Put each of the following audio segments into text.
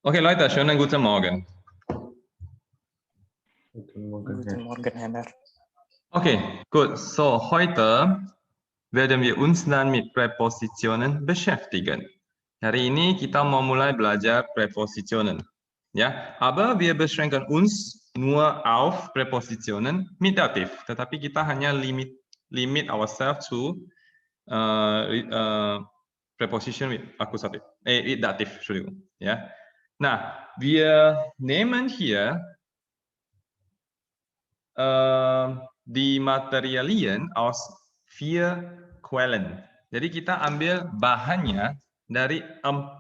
Okay, Leute, schönen guten Morgen. Guten Morgen, Herr Ber. Okay, gut. So, heute werden wir uns dann mit Präpositionen beschäftigen. Hari ini kita mau mulai belajar Präpositionen. Ya, aber wir beschränken uns nur auf Präpositionen mit Dativ. Tetapi kita hanya limit ourselves to Preposition with Akkusativ. With Dativ, Entschuldigung. Ja. Nah, wir nehmen hier die Materialien aus 4 Quellen. Jadi kita ambil bahannya dari 4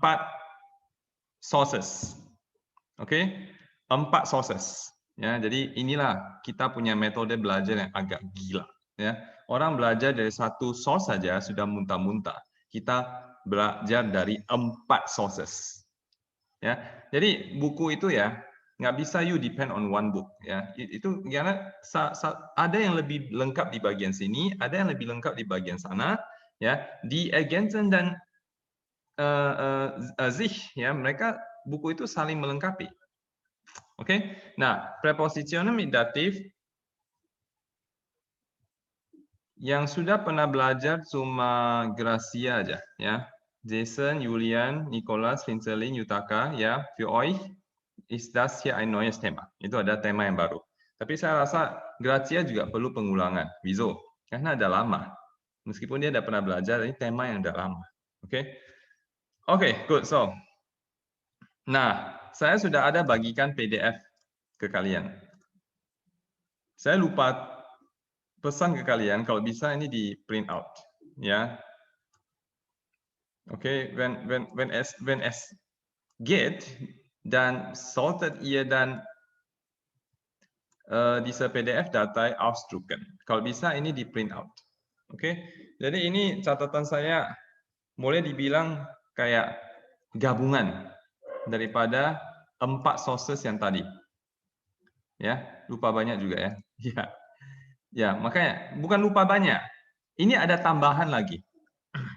sources. Oke? 4 sources. Ya, jadi inilah kita punya metode belajar yang agak gila, ya. Orang belajar dari satu source saja sudah muntah-muntah. Kita belajar dari 4 sources. Ya. Jadi buku itu ya nggak bisa you depend on one book, ya. Itu karena ada yang lebih lengkap di bagian sini, ada yang lebih lengkap di bagian sana, ya. Die ergänzen dan sich, ya, mereka buku itu saling melengkapi. Oke. Nah, Präpositionen mit Dativ yang sudah pernah belajar cuma Gracia aja, ya. Jason, Julian, Nicholas, Vincelin, Yutaka, ya, für euch ist das hier ein neues Thema. Itu ada tema yang baru. Tapi saya rasa Gracia juga perlu pengulangan. Wieso? Karena ada lama. Meskipun dia tidak pernah belajar, ini tema yang udah lama. Oke? Oke, good. So, nah, saya sudah ada bagikan PDF ke kalian. Saya lupa pesan ke kalian kalau bisa ini di print out, ya. Oke, when es geht, dann solltet ihr dann diese PDF-Datei ausdrucken. Kalau bisa ini di print out. Oke, jadi ini catatan saya boleh dibilang kayak gabungan daripada 4 sources yang tadi. Ya, lupa banyak juga ya. Ya, ya, makanya bukan lupa banyak. Ini ada tambahan lagi,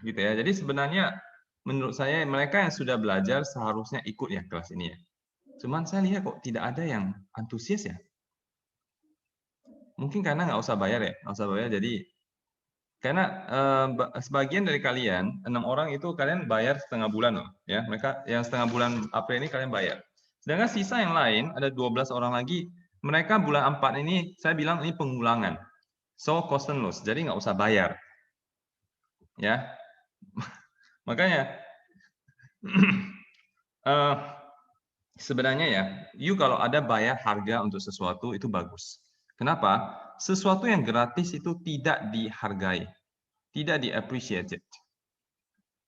gitu ya. Jadi sebenarnya menurut saya mereka yang sudah belajar seharusnya ikut ya kelas ini ya. Cuman saya lihat kok tidak ada yang antusias ya. Mungkin karena nggak usah bayar ya, nggak usah bayar. Jadi karena sebagian dari kalian 6 orang itu kalian bayar setengah bulan loh, ya. Mereka yang setengah bulan April ini kalian bayar. Sedangkan sisa yang lain ada 12 orang lagi, mereka bulan 4 ini saya bilang ini pengulangan. So kostenlos, jadi nggak usah bayar. Ya. Makanya sebenarnya ya, you kalau ada bayar harga untuk sesuatu itu bagus. Kenapa? Sesuatu yang gratis itu tidak dihargai, tidak di-appreciated.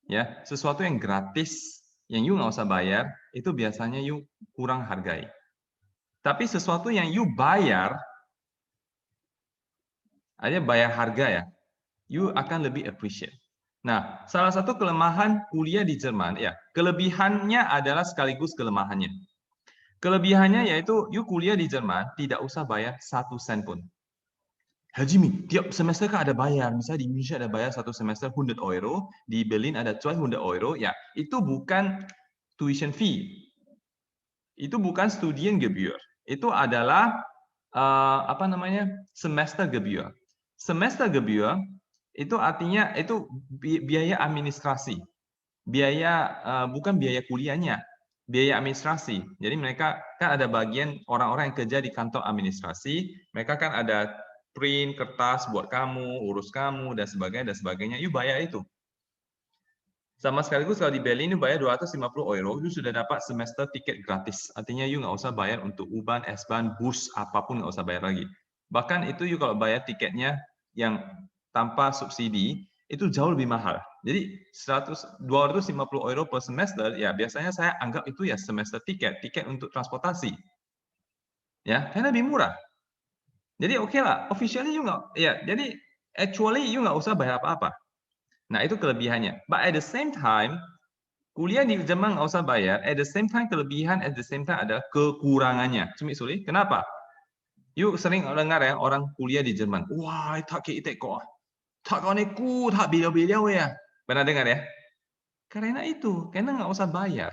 Ya, sesuatu yang gratis, yang you nggak usah bayar, itu biasanya you kurang hargai. Tapi sesuatu yang you bayar, aja bayar harga ya, you akan lebih appreciate. Nah, salah satu kelemahan kuliah di Jerman, ya, kelebihannya adalah sekaligus kelemahannya. Kelebihannya yaitu you kuliah di Jerman tidak usah bayar 1 sen pun. Hajimi, tiap semester kan ada bayar. Misalnya di Indonesia ada bayar 1 semester 100 euro, di Berlin ada 200 euro, ya itu bukan tuition fee. Itu bukan Studiengebühr. Itu adalah apa namanya? Semestergebühr. Semestergebühr itu artinya itu biaya administrasi. Biaya bukan biaya kuliahnya, biaya administrasi. Jadi mereka kan ada bagian orang-orang yang kerja di kantor administrasi, mereka kan ada print kertas buat kamu, urus kamu dan sebagainya. You bayar itu. Sama sekaligus kalau di Berlin you bayar 250 euro, you sudah dapat semester tiket gratis. Artinya you nggak usah bayar untuk U-Bahn, S-Bahn, bus, apapun nggak usah bayar lagi. Bahkan itu you kalau bayar tiketnya yang tanpa subsidi, itu jauh lebih mahal. Jadi 250 euro per semester, ya biasanya saya anggap itu ya semester tiket untuk transportasi. Ya, karena lebih murah. Jadi oke lah, officially you nggak, ya jadi actually you nggak usah bayar apa-apa. Nah itu kelebihannya. But at the same time, kuliah di Jerman nggak usah bayar. At the same time kelebihan, at the same time adalah kekurangannya. Cumi Suli, kenapa? You sering dengar ya orang kuliah di Jerman. Wah, tak kita kok. Tak koneku, tak beliau-beliau ya. Pernah dengar ya? Karena itu, karena nggak usah bayar.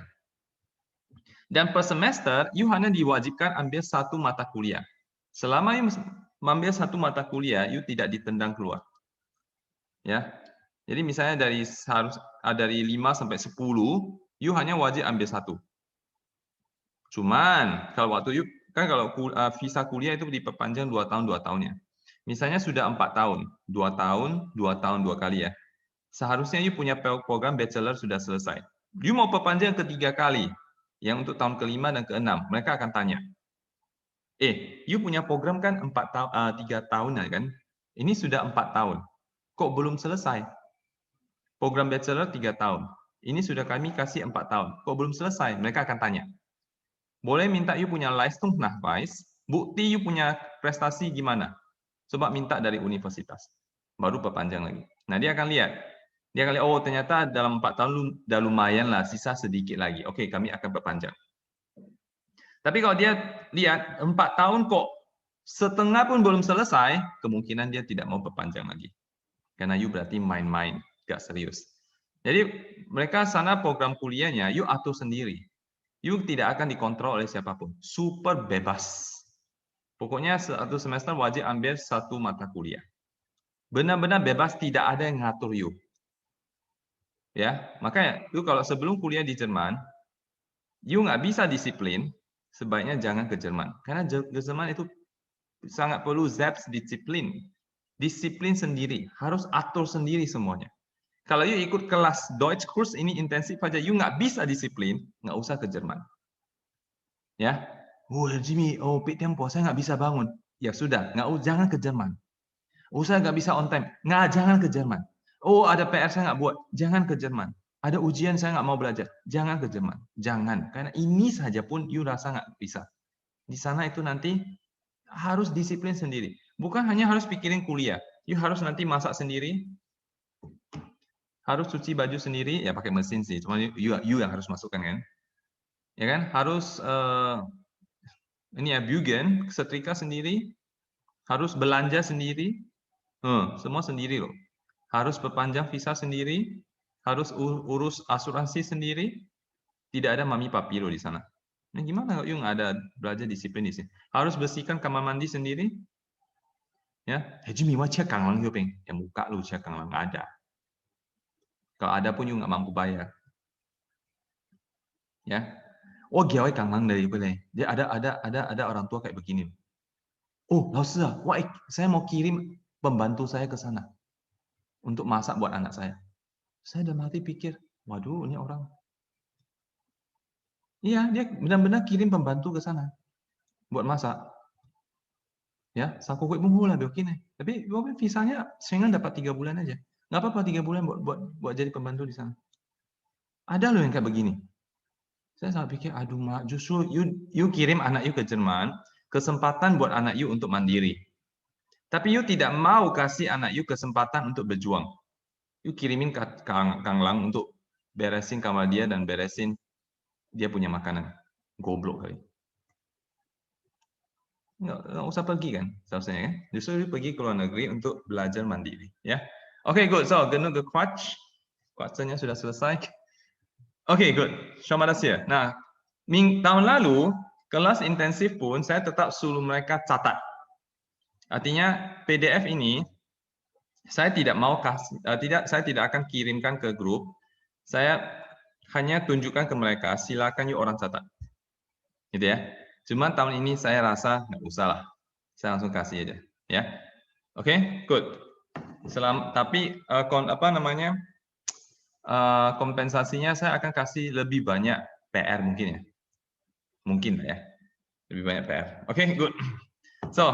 Dan per semester, you hanya diwajibkan ambil satu mata kuliah. Selama you mengambil satu mata kuliah, you tidak ditendang keluar. Ya. Jadi misalnya dari 5 sampai 10, you hanya wajib ambil satu. Cuman kalau waktu you kan kalau visa kuliah itu diperpanjang 2 tahun 2 tahunnya. Misalnya sudah 4 tahun, 2 tahun, 2 tahun 2 kali ya. Seharusnya you punya program bachelor sudah selesai. You mau perpanjang ketiga kali, yang untuk tahun ke-5 dan ke-6, mereka akan tanya, you punya program kan 3 tahunan kan? Ini sudah 4 tahun, kok belum selesai? Program bachelor 3 tahun, ini sudah kami kasih 4 tahun, kok belum selesai? Mereka akan tanya. Boleh minta you punya Leistungsnachweis, bukti you punya prestasi gimana? Coba minta dari universitas, baru perpanjang lagi. Nah, dia akan lihat, oh ternyata dalam 4 tahun udah lumayan lah, sisa sedikit lagi. Oke, kami akan perpanjang. Tapi kalau dia lihat 4 tahun kok setengah pun belum selesai, kemungkinan dia tidak mau perpanjang lagi. Karena you berarti main-main, gak serius. Jadi mereka sana program kuliahnya, you atur sendiri. You tidak akan dikontrol oleh siapapun. Super bebas. Pokoknya satu semester wajib ambil satu mata kuliah. Benar-benar bebas, tidak ada yang ngatur you. Ya, makanya you kalau sebelum kuliah di Jerman, you nggak bisa disiplin, sebaiknya jangan ke Jerman. Karena ke Jerman itu sangat perlu Selbstdisziplin. Disiplin sendiri, harus atur sendiri semuanya. Kalau you ikut kelas Deutsch kurs ini intensif aja, you nggak bisa disiplin, nggak usah ke Jerman. Ya, Jimmy, peak tempo, saya nggak bisa bangun. Ya sudah, jangan ke Jerman. Saya nggak bisa on time, jangan ke Jerman. Ada PR saya nggak buat, jangan ke Jerman. Ada ujian saya nggak mau belajar, jangan ke Jerman. Jangan, karena ini saja pun you rasa nggak bisa. Di sana itu nanti harus disiplin sendiri. Bukan hanya harus pikirin kuliah, you harus nanti masak sendiri, harus cuci baju sendiri, ya pakai mesin sih, cuma you yang harus masukkan kan. Ya kan, harus ini ya bügen, setrika sendiri, harus belanja sendiri, semua sendiri loh. Harus perpanjang visa sendiri, harus urus asuransi sendiri, tidak ada mami papi loh di sana. Nah, gimana kalau you nggak ada belajar disiplin di sini? Harus bersihkan kamar mandi sendiri, ya. Jimmy, mau cek kanglang yo peng, ya muka lu cek kanglang nggak ada. Kalau ada pun you nggak mampu bayar, ya. Giawai kanglang dari boleh. Dia ada orang tua kayak begini. Laosa, saya mau kirim pembantu saya ke sana untuk masak buat anak saya. Saya dalam hati pikir, waduh, ini orang. Iya, dia benar-benar kirim pembantu ke sana buat masak. Ya, saku kuit lah begini. Tapi visanya sehingga dapat 3 bulan aja. Nggak apa-apa 3 bulan buat jadi pembantu di sana. Ada loh yang kayak begini. Saya sangat pikir, aduh mak, justru you kirim anak you ke Jerman, kesempatan buat anak you untuk mandiri. Tapi you tidak mau kasih anak you kesempatan untuk berjuang. You kirimin ke Kang Lang untuk beresin kamar dia dan beresin dia punya makanan. Goblok kali. Nggak usah pergi kan, seharusnya kan. Justru you pergi ke luar negeri untuk belajar mandiri. Ya. Oke, good. So, genug gequatscht. Quatschnya sudah selesai. Oke, good. Terima kasih. Nah, tahun lalu, kelas intensif pun saya tetap suruh mereka catat. Artinya PDF ini saya tidak mau saya tidak akan kirimkan ke grup. Saya hanya tunjukkan ke mereka, silakan yuk orang catat. Gitu ya. Cuma tahun ini saya rasa nggak usah lah. Saya langsung kasih aja, ya. Oke, good. Tapi kompensasinya saya akan kasih lebih banyak PR mungkin ya. Mungkin ya. Lebih banyak PR. Oke, good. So,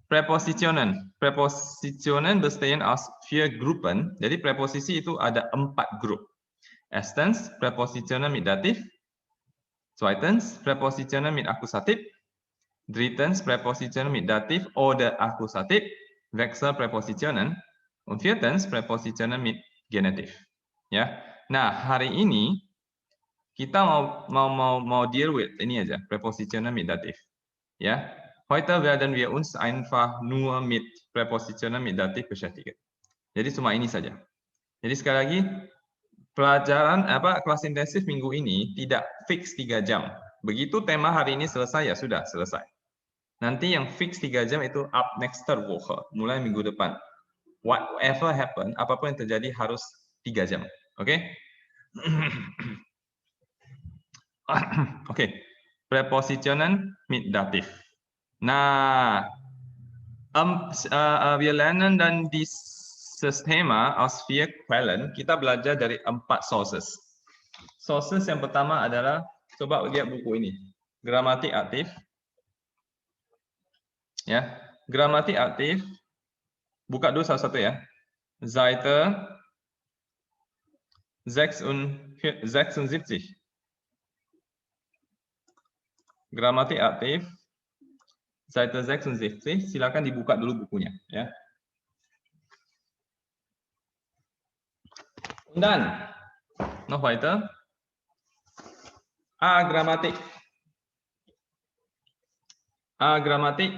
Präpositionen. Präpositionen bestehen aus 4 Gruppen. Jadi preposisi itu ada 4 grup. Erstens, Präpositionen mit Dativ. Zweitens, Präpositionen mit Akkusativ. Drittens, Präpositionen mit Dativ oder Akkusativ. Wechselpräpositionen. Und viertens, Präpositionen mit Genitiv. Ya. Nah, hari ini kita mau deal with ini aja, Präpositionen mit Dativ. Ya. Heute werden wir uns einfach nur mit Präpositionen mit Dativ beschäftigen. Jadi cuma ini saja. Jadi sekali lagi, pelajaran kelas intensif minggu ini tidak fix 3 jam. Begitu tema hari ini selesai, ya sudah selesai. Nanti yang fix 3 jam itu up next Woche, mulai minggu depan. Whatever happen, apapun yang terjadi harus 3 jam. Oke? Oke. Prepositionen mit dativ. Nah, wir lernen dan di Thema aus 4 Quellen, kita belajar dari 4 sources. Sources yang pertama adalah, coba lihat buku ini, gramatik aktif. Ya, gramatik aktif. Buka dulu satu-satu ya. Seite 76. Gramatik aktif. Seite 76. Silakan dibuka dulu bukunya ya. Dan noch weiter. Grammatik. Grammatik.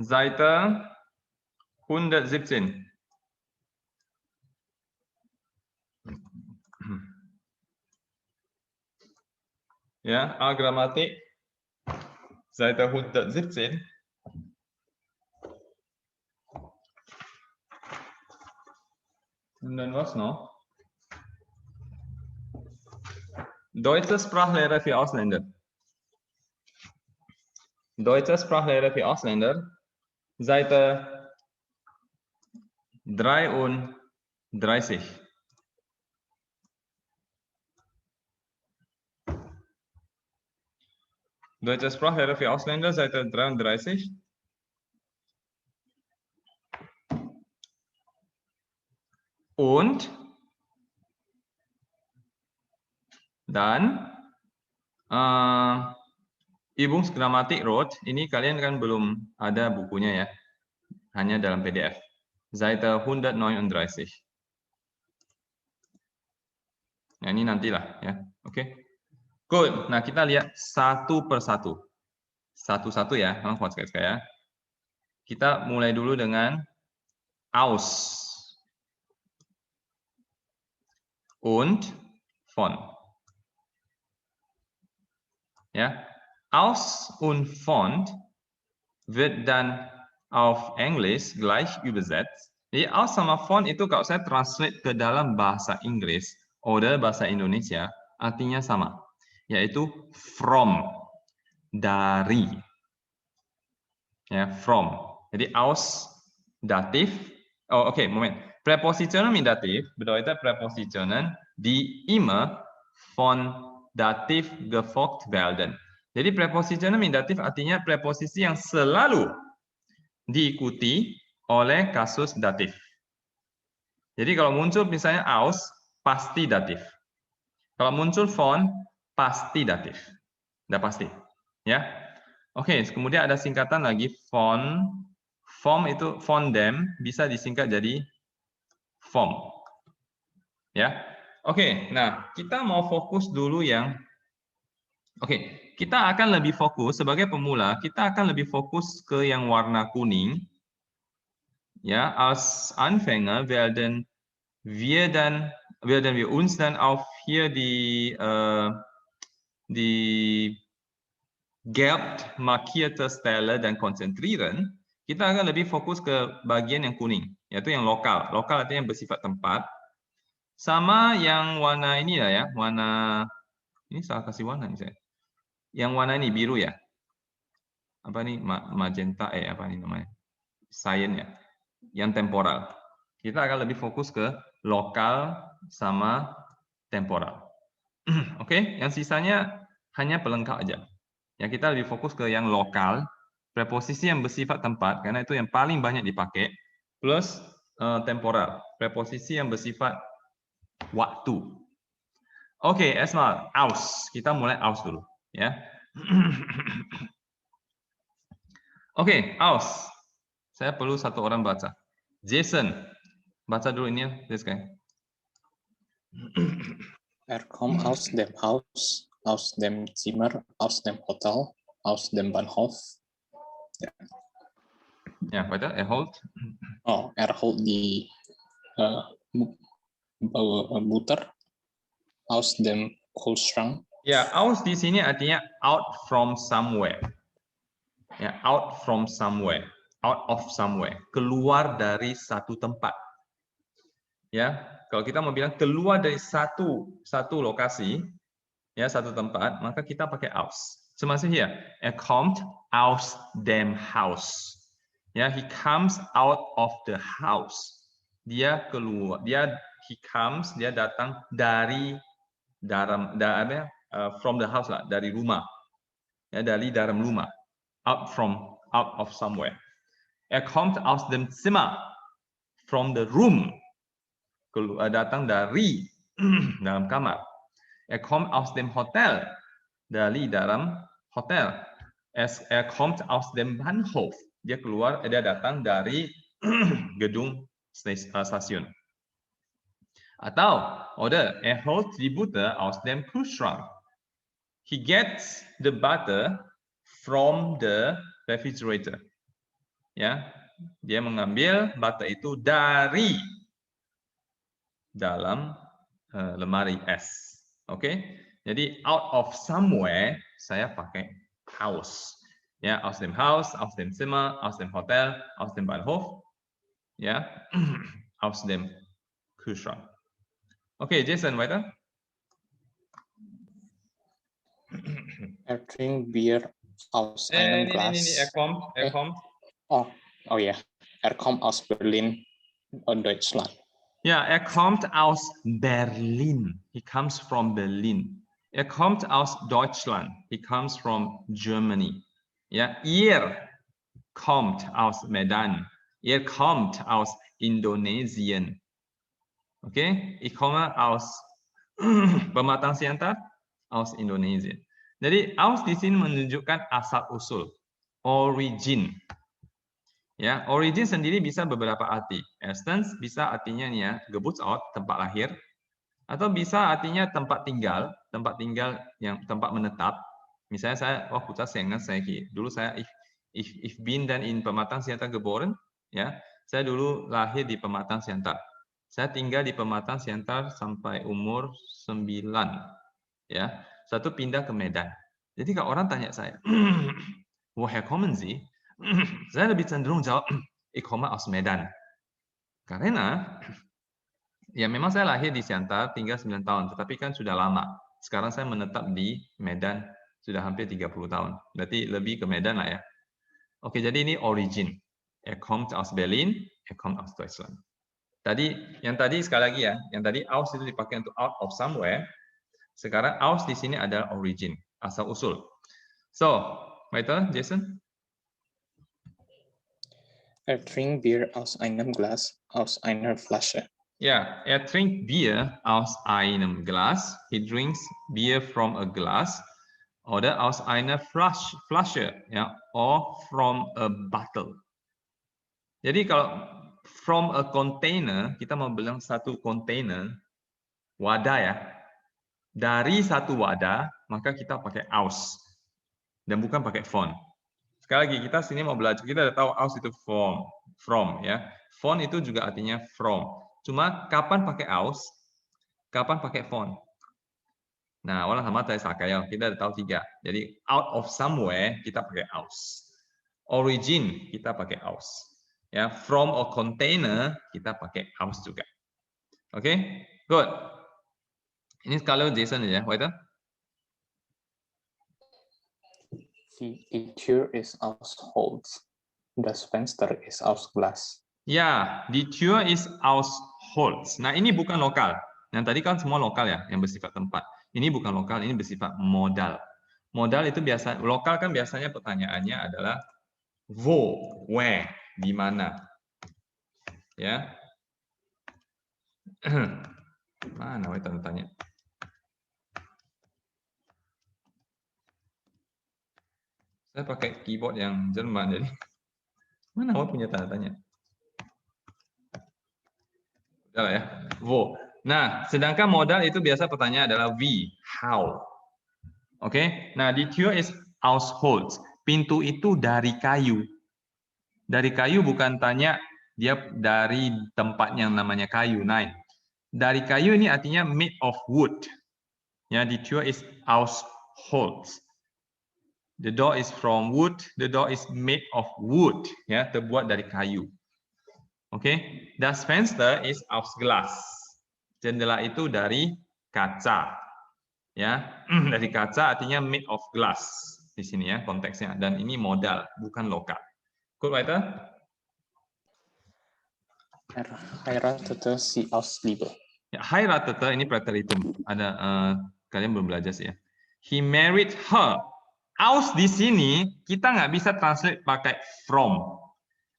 Seite 117. Ya, Grammatik. Seite 117. Und dann was noch? Deutsche Sprachlehre für Ausländer. Deutsche Sprachlehre für Ausländer. Seite 33. Deutsche Sprachlehre für Ausländer, Seite 33. Und dan Übungsgrammatik Rot, ini kalian kan belum ada bukunya ya, hanya dalam PDF. Seite 139. Nah ini nantilah ya, oke. Good. Nah kita lihat satu persatu, satu-satu ya, ya. Kita mulai dulu dengan aus und von. Ja, aus und von wird dann auf Englisch gleich übersetzt. Jadi aus sama von itu kalau saya translate ke dalam bahasa Inggris atau bahasa Indonesia artinya sama, yaitu from, dari. Ya, from. Jadi aus dativ. Oh, oke, Moment. Präpositionen mit Dativ bedeutet Präpositionen, die immer von Dativ gefolgt werden. Jadi Präpositionen mit Dativ artinya preposisi yang selalu diikuti oleh kasus datif. Jadi kalau muncul misalnya aus, pasti datif. Kalau muncul von, pasti datif. Udah pasti. Ya. Oke, kemudian ada singkatan lagi von. Vom itu von dem bisa disingkat jadi vom. Ya. Oke, nah kita mau fokus dulu yang kita akan lebih fokus sebagai pemula, kita akan lebih fokus ke yang warna kuning. Ja, als Anfänger werden wir uns dann auf hier die gelb markierte Stelle dan konzentrieren. Kita akan lebih fokus ke bagian yang kuning, yaitu yang lokal. Lokal artinya yang bersifat tempat. Sama yang warna ini lah ya, warna ini salah kasih warna nih saya. Yang warna ini biru ya. Apa nih magenta apa nih namanya? Cyan ya. Yang temporal. Kita akan lebih fokus ke lokal sama temporal. Oke, yang sisanya hanya pelengkap aja. Ya, kita lebih fokus ke yang lokal, preposisi yang bersifat tempat, karena itu yang paling banyak dipakai, plus temporal, preposisi yang bersifat waktu. Oke, erstmal aus. Kita mulai aus dulu, ya. Oke, aus. Saya perlu satu orang baca. Jason, baca dulu ini ya, Rizky. Kommt aus dem Haus, aus dem Zimmer, aus dem Hotel, aus dem Bahnhof. Ja, weiter. Holt. Oh, holt die Butter, aus dem Kühlschrank. Ya, aus di sini artinya out from somewhere. Ya, out from somewhere, out of somewhere, keluar dari satu tempat. Ya, kalau kita mau bilang keluar dari satu lokasi, ya satu tempat, maka kita pakai aus. Termasuk ya, er kommt aus dem Haus. Ya, he comes out of the house. Dia keluar, he comes, dia datang dari from the house lah, dari rumah. Ya, dari dalam rumah. Out of somewhere. Er kommt aus dem Zimmer, from the room. Datang dari dalam kamar. Er kommt aus dem Hotel, dari dalam hotel. Er kommt aus dem Bahnhof, dia datang dari gedung stasiun. Oder er holt die Butter aus dem Kühlschrank. He gets the butter from the refrigerator. Ya, dia mengambil butter itu dari dalam lemari es. Oke, jadi out of somewhere saya pakai Haus. Ya, aus dem Haus, aus dem Zimmer, aus dem Hotel, aus dem Bahnhof. Ja, aus dem Kühlschrank. Oke, Jason, weiter. Er trinkt Bier aus einem Glas. Er kommt. Oh ja, er kommt aus Berlin, Deutschland. Ja, er kommt aus Berlin. He comes from Berlin. Er kommt aus Deutschland. He comes from Germany. Ja, ihr kommt aus Medan. Ihr kommt aus Indonesien. Oke, ich komme aus Pematang Siantar, aus Indonesia. Jadi aus di sini menunjukkan asal usul, origin. Ya, origin sendiri bisa beberapa arti. Erstens bisa artinya nih ya, Geburtsort, tempat lahir, atau bisa artinya tempat tinggal yang tempat menetap. Misalnya saya, dulu saya ich bin dan in Pematang Siantar geboren, ya. Saya dulu lahir di Pematang Siantar. Saya tinggal di Pematang Siantar sampai umur 9, ya. Satu pindah ke Medan. Jadi kalau orang tanya saya, woher kommen Sie? Saya lebih cenderung jawab, ich komme aus Medan. Karena ya memang saya lahir di Siantar, tinggal 9 tahun, tetapi kan sudah lama. Sekarang saya menetap di Medan sudah hampir 30 tahun. Berarti lebih ke Medan lah ya. Oke, jadi ini origin. Er kommt aus Berlin, er kommt aus Deutschland. Yang tadi sekali lagi ya, yang tadi aus itu dipakai untuk out of somewhere. Sekarang aus di sini adalah origin, asal usul. So, weiter, Jason. Er trinkt Bier aus einem Glas, aus einer Flasche. Ja, er trinkt Bier aus einem Glas. He drinks beer from a glass. Oder aus einer Flasche, ya, or from a bottle. Jadi kalau from a container, kita mau bilang satu container, wadah ya. Dari satu wadah, maka kita pakai aus. Dan bukan pakai font. Sekali lagi, kita sini mau belajar, kita udah tahu aus itu from, ya. Font itu juga artinya from. Cuma kapan pakai aus, kapan pakai font. Nah, orang sama saya Sakayo, kita udah tahu 3. Jadi out of somewhere kita pakai aus. Origin kita pakai aus. Ya, from a container kita pakai aus juga. Oke, good. Ini kalau Jason ya, weiter. Die Tür ist aus Holz. Das Fenster ist aus Glas. Ya, die Tür ist aus Holz. Nah, ini bukan lokal. Yang tadi kan semua lokal ya, yang bersifat tempat. Ini bukan lokal, ini bersifat modal. Modal itu biasa, lokal kan biasanya pertanyaannya adalah wo, where, di mana. Ya. Mana tanya? Saya pakai keyboard yang Jerman, jadi mana punya tanda tanya? Udah lah ya, wo. Nah, sedangkan modal itu biasa pertanyaan adalah wie, how. Oke, nah die Tür ist aus Holz. Pintu itu dari kayu. Dari kayu bukan tanya dia dari tempat yang namanya kayu, nein. Dari kayu ini artinya made of wood. Ya, die Tür ist aus Holz. The door is from wood. The door is made of wood. Ya, terbuat dari kayu. Okay. Das Fenster ist aus Glas. Jendela itu dari kaca. Ya, dari kaca artinya made of glass di sini ya konteksnya. Dan ini modal, bukan lokal. Gut, weiter. Heiratete sie aus Liebe. Ya, heiratete ini preteritum. Ada kalian belum belajar sih ya. He married her. Aus di sini kita nggak bisa translate pakai from.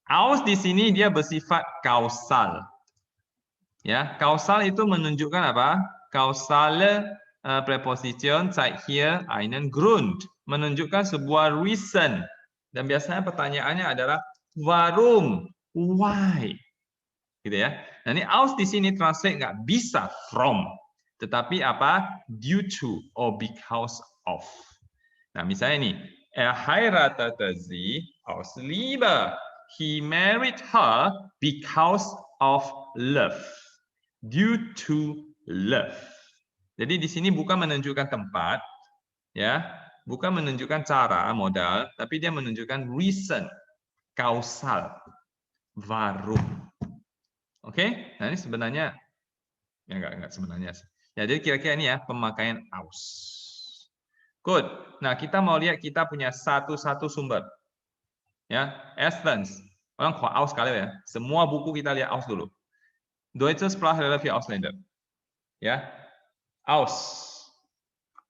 Aus di sini dia bersifat kausal. Ya, kausal itu menunjukkan apa? Kausale Preposition zeigt hier einen Grund, menunjukkan sebuah reason. Dan biasanya pertanyaannya adalah warum, why, gitu ya. Nah ini aus di sini translate nggak bisa from, tetapi apa? Due to or because of. Nah misalnya ini, er heiratete sie aus Liebe. He married her because of love. Due to love. Jadi di sini bukan menunjukkan tempat, ya, bukan menunjukkan cara, modal, tapi dia menunjukkan reason, kausal, warum. Oke, nah ini sebenarnya, ya enggak sebenarnya. Ya, jadi kira-kira ini ya pemakaian aus. Good. Nah kita mau lihat kita punya satu-satu sumber, ya, erstens, orang kok aus kali ya. Semua buku kita lihat aus dulu. Deutsche Sprachlehre für Ausländer, ya, aus.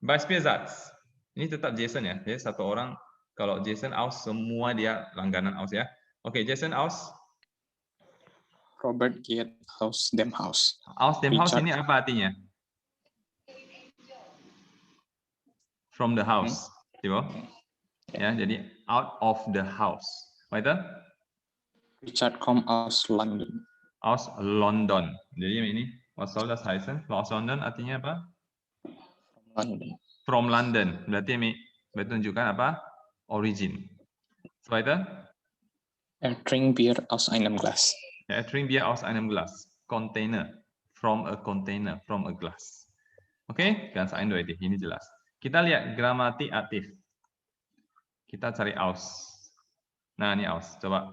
Beispielsatz. Ini tetap Jason ya. Jadi satu orang kalau Jason aus semua dia langganan aus ya. Oke, Jason aus. Robert geht aus dem Haus. Aus dem Haus ini apa artinya? From the house. Coba. Ya, jadi out of the house. Weiter? Richard kommt aus London. Aus London. Jadi ini was soll das heißen? Aus London artinya apa? London. From London. Berarti ini menunjukkan apa? Origin. Weiter? Er trinkt Bier aus einem Glas. Er trinkt Bier aus einem Glas. Container. From a container. From a glass. Oke, ganz eindeutig. Ini jelas. Kita lihat gramatik aktif. Kita cari aus. Nah, ini aus. Coba.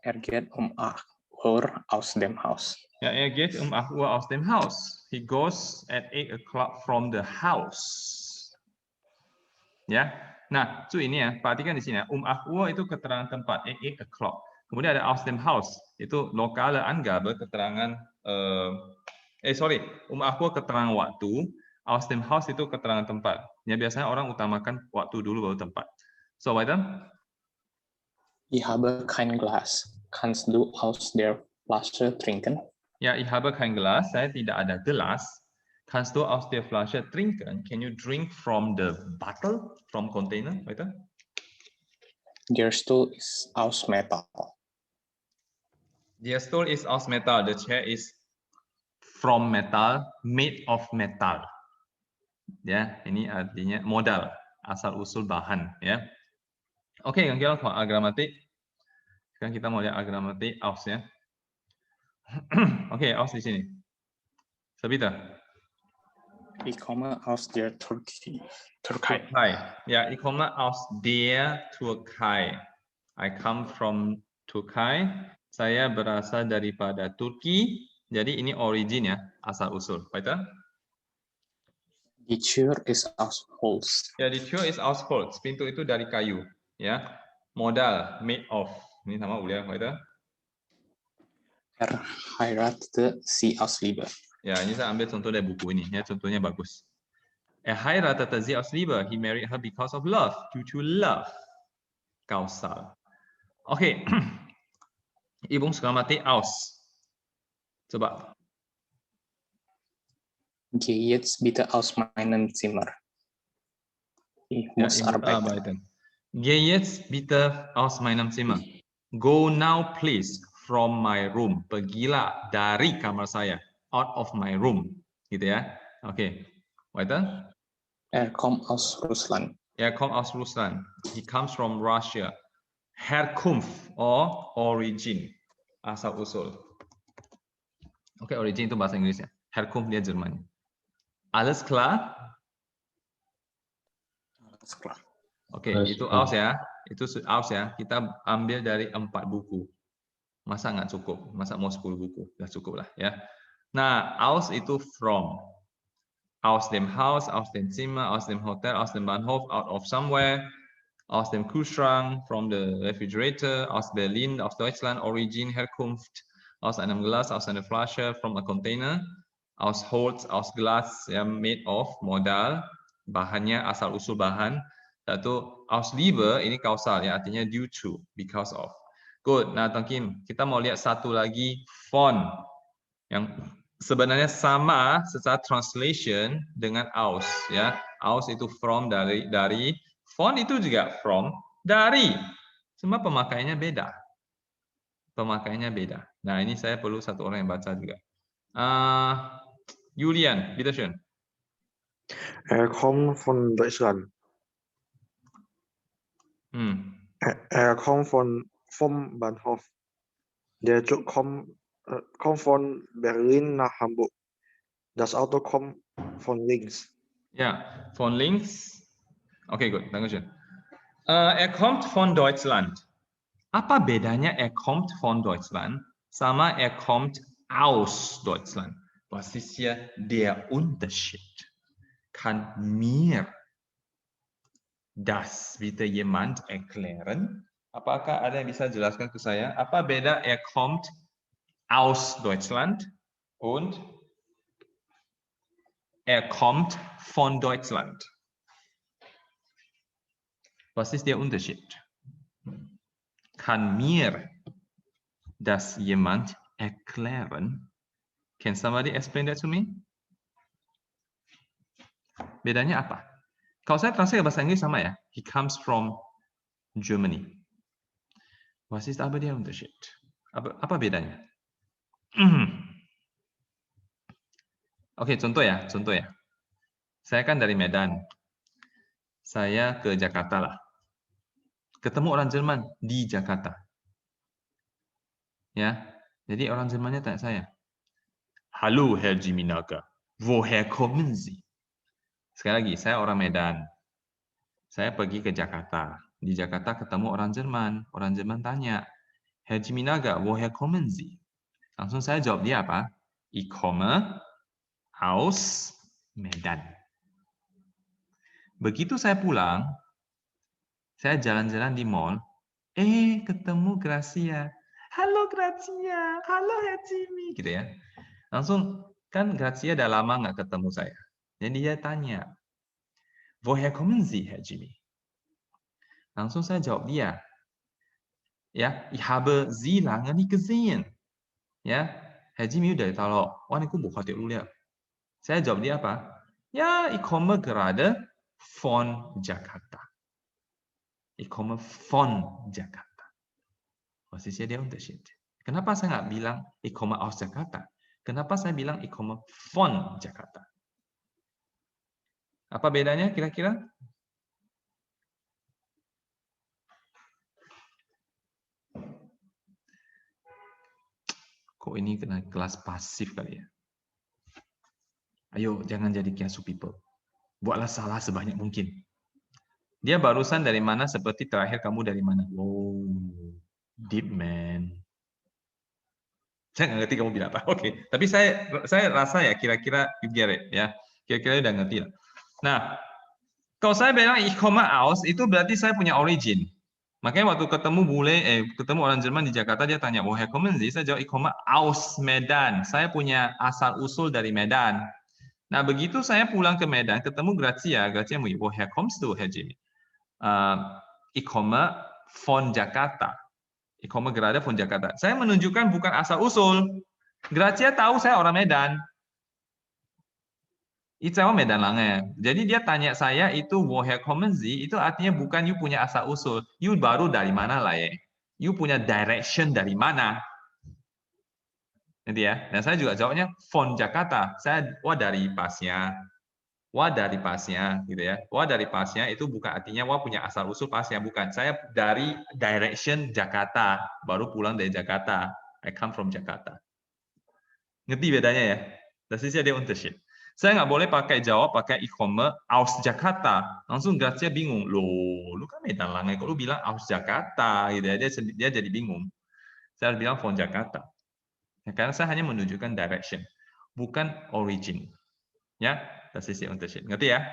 Er geht 8 Uhr aus dem Haus. Ja, er geht 8 Uhr aus dem Haus. He goes at 8 o'clock from the house. Ya. Nah, ini ya, perhatikan di sini ya. 8 Uhr itu keterangan tempat, 8 o'clock. Kemudian ada aus dem Haus, itu lokale Angabe, keterangan 8 Uhr keterangan waktu, aus dem Haus itu keterangan tempat. Ya biasanya orang utamakan waktu dulu baru tempat. So, weiter. Ich habe kein Glas. Kannst du aus der Flasche trinken? Ja, ich habe kein Glas. Saya tidak ada gelas. Kannst du aus der Flasche trinken? Can you drink from the bottle, from container? Weiter. Der Stuhl ist aus Metall. Der Stuhl ist aus Metall. The chair is from metal, made of metal. Ya, ini artinya modal, asal usul bahan. Ya. Oke, yang kita lihat gramatik. Sekarang kita mau lihat gramatik aus ya. Oke, aus di sini. Sabita. Ich komme aus der Türkei. Türkei. Ja, ich komme aus der Türkei. I come from Turkey. Saya berasal daripada Turki. Jadi ini origin ya, asal usul. Weiter. Die Tür ist aus Holz. Ya, die Tür ist aus Holz. Pintu itu dari kayu. Ya, modal, made of. Ini sama Ulia. Weiter. Er heiratete sie aus Liebe. Ya, ini saya ambil contoh dari buku ini. Ya, contohnya bagus. Er heiratete sie aus Liebe. He married her because of love. Due to love. Kausal. Oke. Übungsgrammatik aus. Coba. Geh jetzt bitte aus meinem Zimmer. Ich muss arbeiten. Geh jetzt bitte aus meinem Zimmer. Go now please from my room. Pergilah dari kamar saya. Out of my room. Gitu ya. Oke. Weiter. Er kommt aus Russland. Er kommt aus Russland. He comes from Russia. Herkunft or origin. Asal usul. Oke, origin itu bahasa Inggrisnya. Herkunft dia Jerman. Alles klar? Alles klar. Oke, Alles itu klar. aus ya. Itu aus ya. Kita ambil dari 4 buku. Masa nggak cukup? Masa mau 10 buku? Udah cukup lah ya. Nah, aus itu from. Aus dem Haus, aus dem Zimmer, aus dem Hotel, aus dem Bahnhof, out of somewhere, aus dem Kühlschrank, from the refrigerator, aus Berlin, aus Deutschland, Origin, Herkunft, aus einem Glas, aus einer Flasche, from a container, aus Holz, aus Glas, ya, made of, modal, bahannya, asal usul bahan. Satu, aus Liebe, ini kausal ya, artinya due to, because of. Good, nah Tongkin, kita mau lihat satu lagi, von, yang sebenarnya sama secara translation dengan aus ya. Aus itu from, dari, von itu juga from, dari. Cuma pemakaiannya beda. Pemakaiannya beda. Nah, ini saya perlu satu orang yang baca juga. Julian, bitteschön. Kommt von Deutschland. Kommt vom Bahnhof. Der Zug kommt von Berlin nach Hamburg. Das Auto kommt von links. Ja, von links. Oke, gut, dankeschön. Kommt von Deutschland. Apa bedanya kommt von Deutschland sama kommt aus Deutschland? Was ist hier der Unterschied? Kann mir das bitte jemand erklären? Apakah ada yang bisa jelaskan ke saya? Apa beda kommt aus Deutschland und kommt von Deutschland? Was ist der Unterschied? Kann mir das jemand erklären? Can somebody explain that to me? Bedanya apa? Kalau saya translate bahasa Inggris sama ya. He comes from Germany. Was ist aber der Unterschied? Apa bedanya? Oke, contoh ya. Saya kan dari Medan. Saya ke Jakarta lah. Ketemu orang Jerman di Jakarta. Ya, jadi orang Jermannya tanya saya, "Hallo Herr Jiminaga, woher kommen Sie?" Sekali lagi, saya orang Medan. Saya pergi ke Jakarta. Di Jakarta ketemu orang Jerman. Orang Jerman tanya, "Herr Jiminaga, woher kommen Sie?" Langsung saya jawab dia apa? Ich komme aus Medan. Begitu saya pulang, saya jalan-jalan di mall, ketemu Gracia. "Halo Gracia, halo Herr Jimmy," gitu ya. Langsung, kan Gracia udah lama nggak ketemu saya. Jadi dia tanya, "Woher kommen Sie, Herr Jimmy?" Langsung saya jawab dia, ya, "Ich habe Sie lange nicht gesehen." Ya, Herr Jimmy udah tahu, "Wah, aku buka dia dulu ya." Saya jawab dia apa? "Ya, ich komme gerade von Jakarta." Ich komme von Jakarta. Was ist hier der Unterschied? Kenapa saya nggak bilang ich komme aus Jakarta? Kenapa saya bilang ich komme von Jakarta? Apa bedanya kira-kira? Kok ini kena kelas pasif kali ya? Ayo, jangan jadi kiasu people. Buatlah salah sebanyak mungkin. Dia barusan dari mana seperti terakhir kamu dari mana? Oh, deep man. Saya nggak ngerti kamu bilang apa. Oke, tapi saya rasa ya kira-kira you get it ya. Kira-kira udah ngerti lah. Nah, kalau saya bilang ich komme aus, itu berarti saya punya origin. Makanya waktu ketemu orang Jerman di Jakarta, dia tanya, "Woher kommen Sie?" Saya jawab, "Ich komme aus Medan." Saya punya asal usul dari Medan. Nah, begitu saya pulang ke Medan, ketemu Gracia mau, "Woher kommst du, Herr Jimmy?" Ich komme von Jakarta. Ich komme gerade von Jakarta. Saya menunjukkan bukan asal usul. Gracia tahu saya orang Medan. Itu Medan Lange. Jadi dia tanya saya itu woher kommen Sie, itu artinya bukan you punya asal usul. You baru dari mana lah ya. You punya direction dari mana. Nanti ya. Dan saya juga jawabnya von Jakarta. Saya dari pasnya. Dari pasnya gitu ya. Dari pasnya itu bukan artinya punya asal usul pasnya, bukan. Saya dari direction Jakarta, baru pulang dari Jakarta. I come from Jakarta. Ngerti bedanya ya? Das ist ja der Unterschied. Saya nggak boleh pakai jawab pakai ich komme aus Jakarta. Langsung Grazia bingung. Loh, lu kan Medan lah. Kok lu bilang aus Jakarta? Gitu ya. Dia jadi bingung. Saya harus bilang von Jakarta. Ya, karena saya hanya menunjukkan direction, bukan origin. Ya, das ist der Unterschied. Ngerti ya?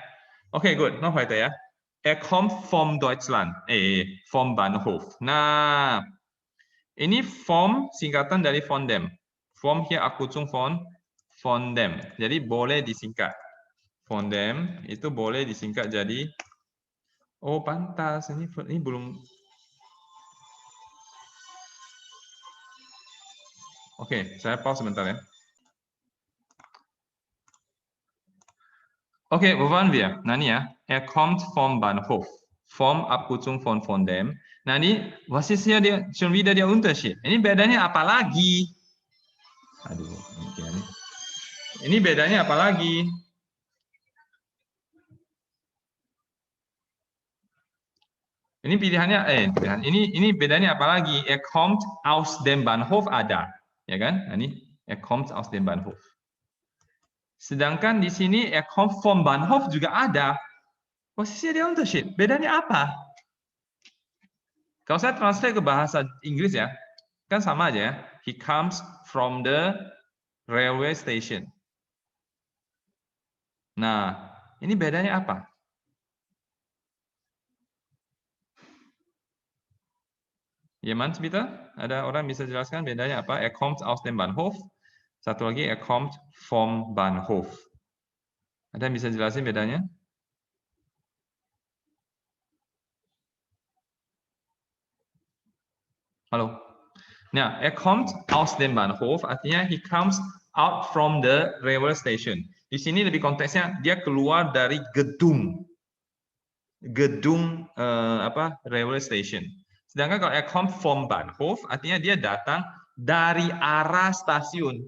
Oke, good. Noch weiter ya. Er kommt vom Deutschland. Vom Bahnhof. Nah, ini vom singkatan dari von dem. Vom hier Abkürzung von dem. Jadi boleh disingkat. Von dem itu boleh disingkat jadi oh pantas ini belum. Oke, saya pause sebentar ya. Oke, wo waren wir? Nah ini ya, er kommt vom Bahnhof. Vom Abkürzung von dem. Nah ini, was ist hier schon wieder der Unterschied? Ini bedanya apa lagi? Aduh, ini bedanya apa lagi? Ini pilihannya, ini bedanya apa lagi? Er kommt aus dem Bahnhof ada, ya kan? Nah, ini er kommt aus dem Bahnhof. Sedangkan di sini er kommt vom Bahnhof juga ada. Posisi dia Unterschied. Bedanya apa? Kalau saya translate ke bahasa Inggris ya, kan sama aja ya. He comes from the railway station. Nah, ini bedanya apa? Jemand bitte? Ada orang bisa jelaskan bedanya apa? Er kommt aus dem Bahnhof. Satu lagi, er kommt vom Bahnhof. Ada yang bisa jelasin bedanya? Halo? Nah, er kommt aus dem Bahnhof, artinya he comes out from the railway station. Di sini lebih konteksnya, dia keluar dari gedung railway station. Sedangkan kalau er kommt vom Bahnhof, artinya dia datang dari arah stasiun.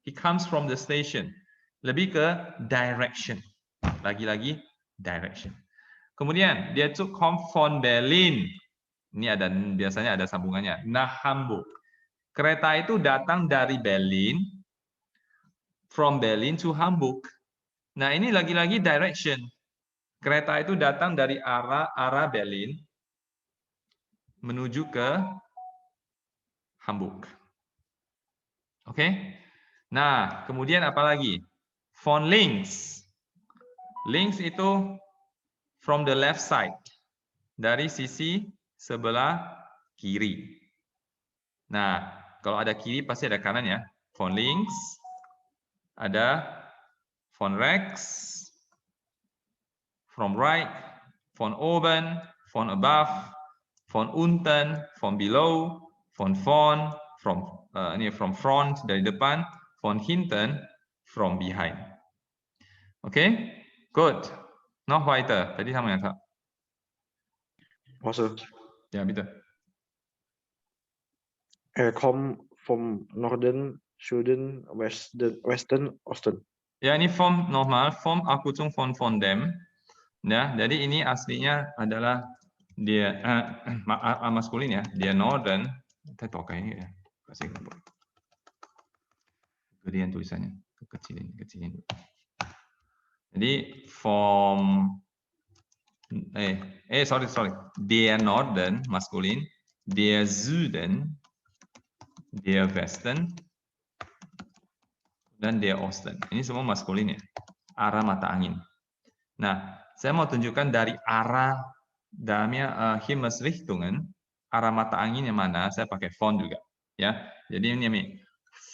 He comes from the station. Lebih ke direction. Lagi-lagi direction. Kemudian dia tuh kommt von Berlin. Ini biasanya ada sambungannya. Nach Hamburg. Kereta itu datang dari Berlin, from Berlin to Hamburg. Nah ini lagi-lagi direction. Kereta itu datang dari arah Berlin menuju ke Hamburg. Oke? Nah, kemudian apa lagi? Von links. Links itu from the left side. Dari sisi sebelah kiri. Nah, kalau ada kiri pasti ada kanan ya. Von links, ada von rechts, from right, von oben, von above, von unten, von below, von vorn, from front dari depan, von hinten, from behind. Okay, good. Noch weiter. Tadi sama yang Kak. Also, Ja, bitte. er kommt vom Norden, Süden, Westen, Osten. Ya, ini vom Abkürzung von dem. Ya, jadi ini aslinya adalah dia maskulin ya, dia Northern. Kita pakai ini ya. Kasih gedean tulisannya, kecilin. Jadi sorry. Der Norden maskulin, der Süden, der Westen, dan der Osten. Ini semua maskulin ya. Arah mata angin. Nah, saya mau tunjukkan dari arah dalamnya Himmelsrichtungen, arah mata angin yang mana, saya pakai von juga. Ya, jadi ini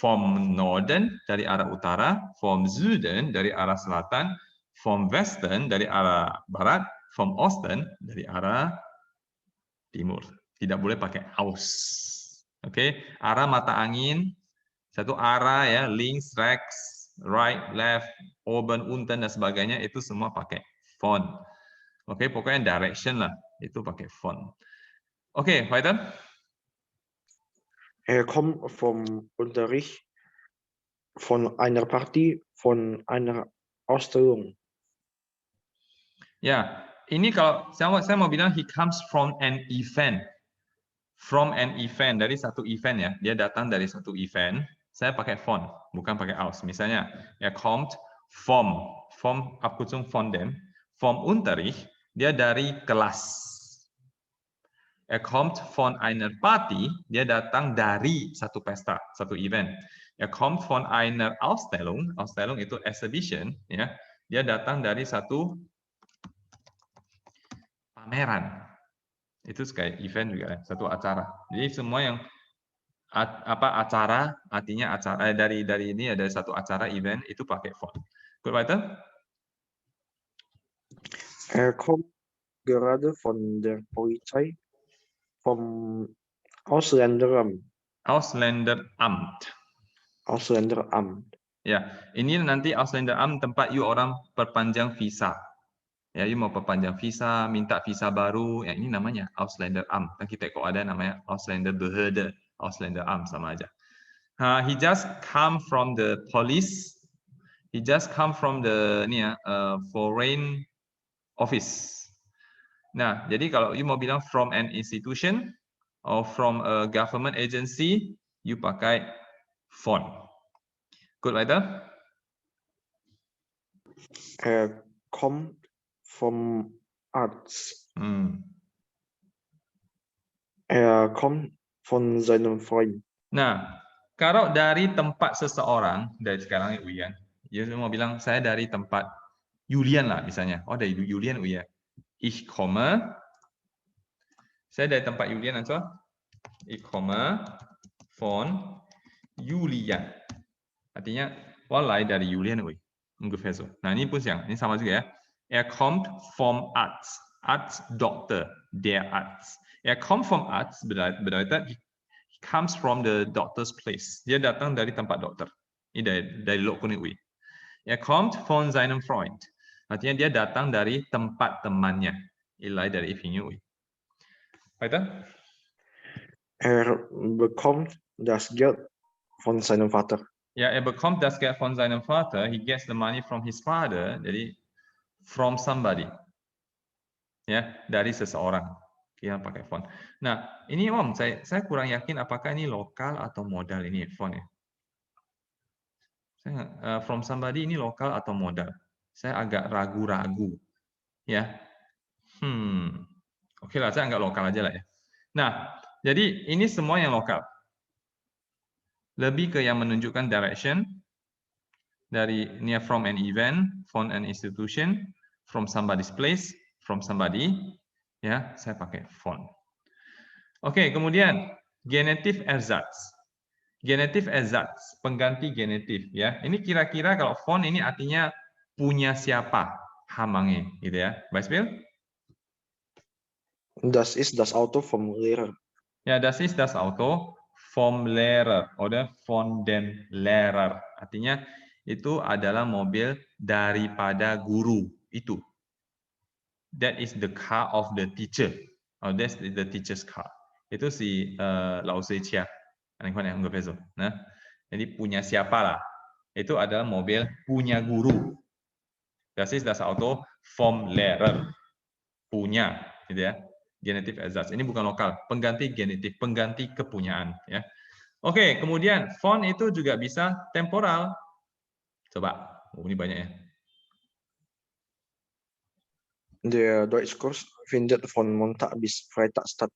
vom Norden dari arah utara, vom Süden dari arah selatan, vom Westen dari arah barat, vom Osten dari arah timur. Tidak boleh pakai aus. Oke, arah mata angin satu arah ya, links, rechts, right, left, oben, unten dan sebagainya itu semua pakai von. Oke, pokoknya direction lah itu pakai von. Oke, weiter. Er kommt vom Unterricht, von einer Party, von einer Ausstellung. Ya, ini kalau saya mau bilang he comes from an event. From an event, dari satu event ya. Dia datang dari satu event. Saya pakai von, bukan pakai aus. Misalnya, er kommt vom Abkürzung von dem, vom Unterricht, dia dari kelas. Er kommt von einer Party, dia datang dari satu pesta, satu event. Er kommt von einer Ausstellung, Ausstellung itu exhibition, ya. Dia datang dari satu pameran. Itu kayak event juga, ya, satu acara. Jadi semua yang acara, artinya acara dari ini ada satu acara event itu pakai von. Gut weiter? Er kommt gerade von der Polizei, vom Ausländeramt. Ausländeramt. Ausländeramt. Ya, ini nanti Ausländeramt tempat you orang perpanjang visa. Ya, you mau perpanjang visa, minta visa baru, ya ini namanya Ausländeramt. Dan kita kok ada namanya Ausländerbehörde, Ausländeramt sama aja. He just come from the police. He just come from the foreign office. Nah, jadi kalau you mau bilang from an institution or from a government agency, you pakai von. Gut weiter? Er kommt vom Arzt. Er kommt von seinem Freund. Nah, kalau dari tempat seseorang, dari sekarang Uyan, ya mau bilang saya dari tempat Julian lah misalnya. Oh, dari Julian Uyan. Ich komme. Saya dari tempat Julian also. Ich komme von Julian. Artinya, walai dari Julian Uy. Ungefähr so. Nah, ini pun ini sama juga ya. Er kommt vom Arzt. Arzt, Doktor, der Arzt. Er kommt vom Arzt bedeutet he comes from the doctor's place. Dia datang dari tempat dokter. Ini dari Lokuni Uy. Er kommt von seinem Freund. Artinya dia datang dari tempat temannya. Ilai dari Ifinyu Uy. Weiter? Er bekommt das Geld von seinem Vater. Ja, er bekommt das Geld von seinem Vater. He gets the money from his father. Jadi from somebody. Ya, dari seseorang. Kita pakai von. Nah, ini Om, saya kurang yakin apakah ini lokal atau modal ini von ya. From somebody ini lokal atau modal. Saya agak ragu-ragu. Ya. Oke lah, saya anggap lokal aja lah ya. Nah, jadi ini semua yang lokal. Lebih ke yang menunjukkan direction dari from an event, from an institution, from somebody's place, from somebody, ya, saya pakai von. Oke, kemudian Genitiv Ersatz. Genitiv Ersatz, pengganti genitif, ya. Ini kira-kira kalau von ini artinya punya siapa, hamange, gitu ya. Beispiel? Das ist das Auto vom Lehrer. Ya, das ist das Auto vom Lehrer oder von dem Lehrer. Artinya itu adalah mobil daripada guru itu. That is the car of the teacher. Oh, that's the teacher's car. Itu si Lao Zhe-Chia. Nah, jadi punya siapa lah. Itu adalah mobil punya guru. Das ist das Auto vom Lehrer. Punya, gitu ya. Genitiv Ersatz. Ini bukan lokal, pengganti genitif, pengganti kepunyaan, ya. Oke, kemudian von itu juga bisa temporal. Coba, ini banyak ya. Der Deutschkurs findet von Montag bis Freitag statt.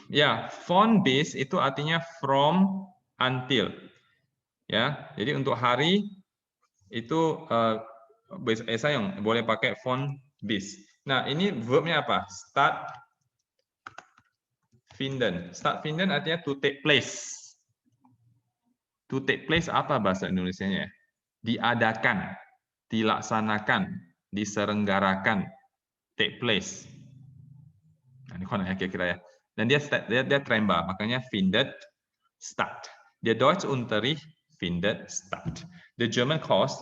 Ya, von bis itu artinya from until. Ya, jadi untuk hari itu saya boleh pakai von bis. Nah, ini verbnya apa? Start finden. Start finden artinya to take place. To take place apa bahasa Indonesianya? Diadakan, dilaksanakan, diselenggarakan, take place. Nah, ini konon ya kira-kira ya. Dan dia tremba, makanya findet statt. Der Deutschunterricht findet statt. The German course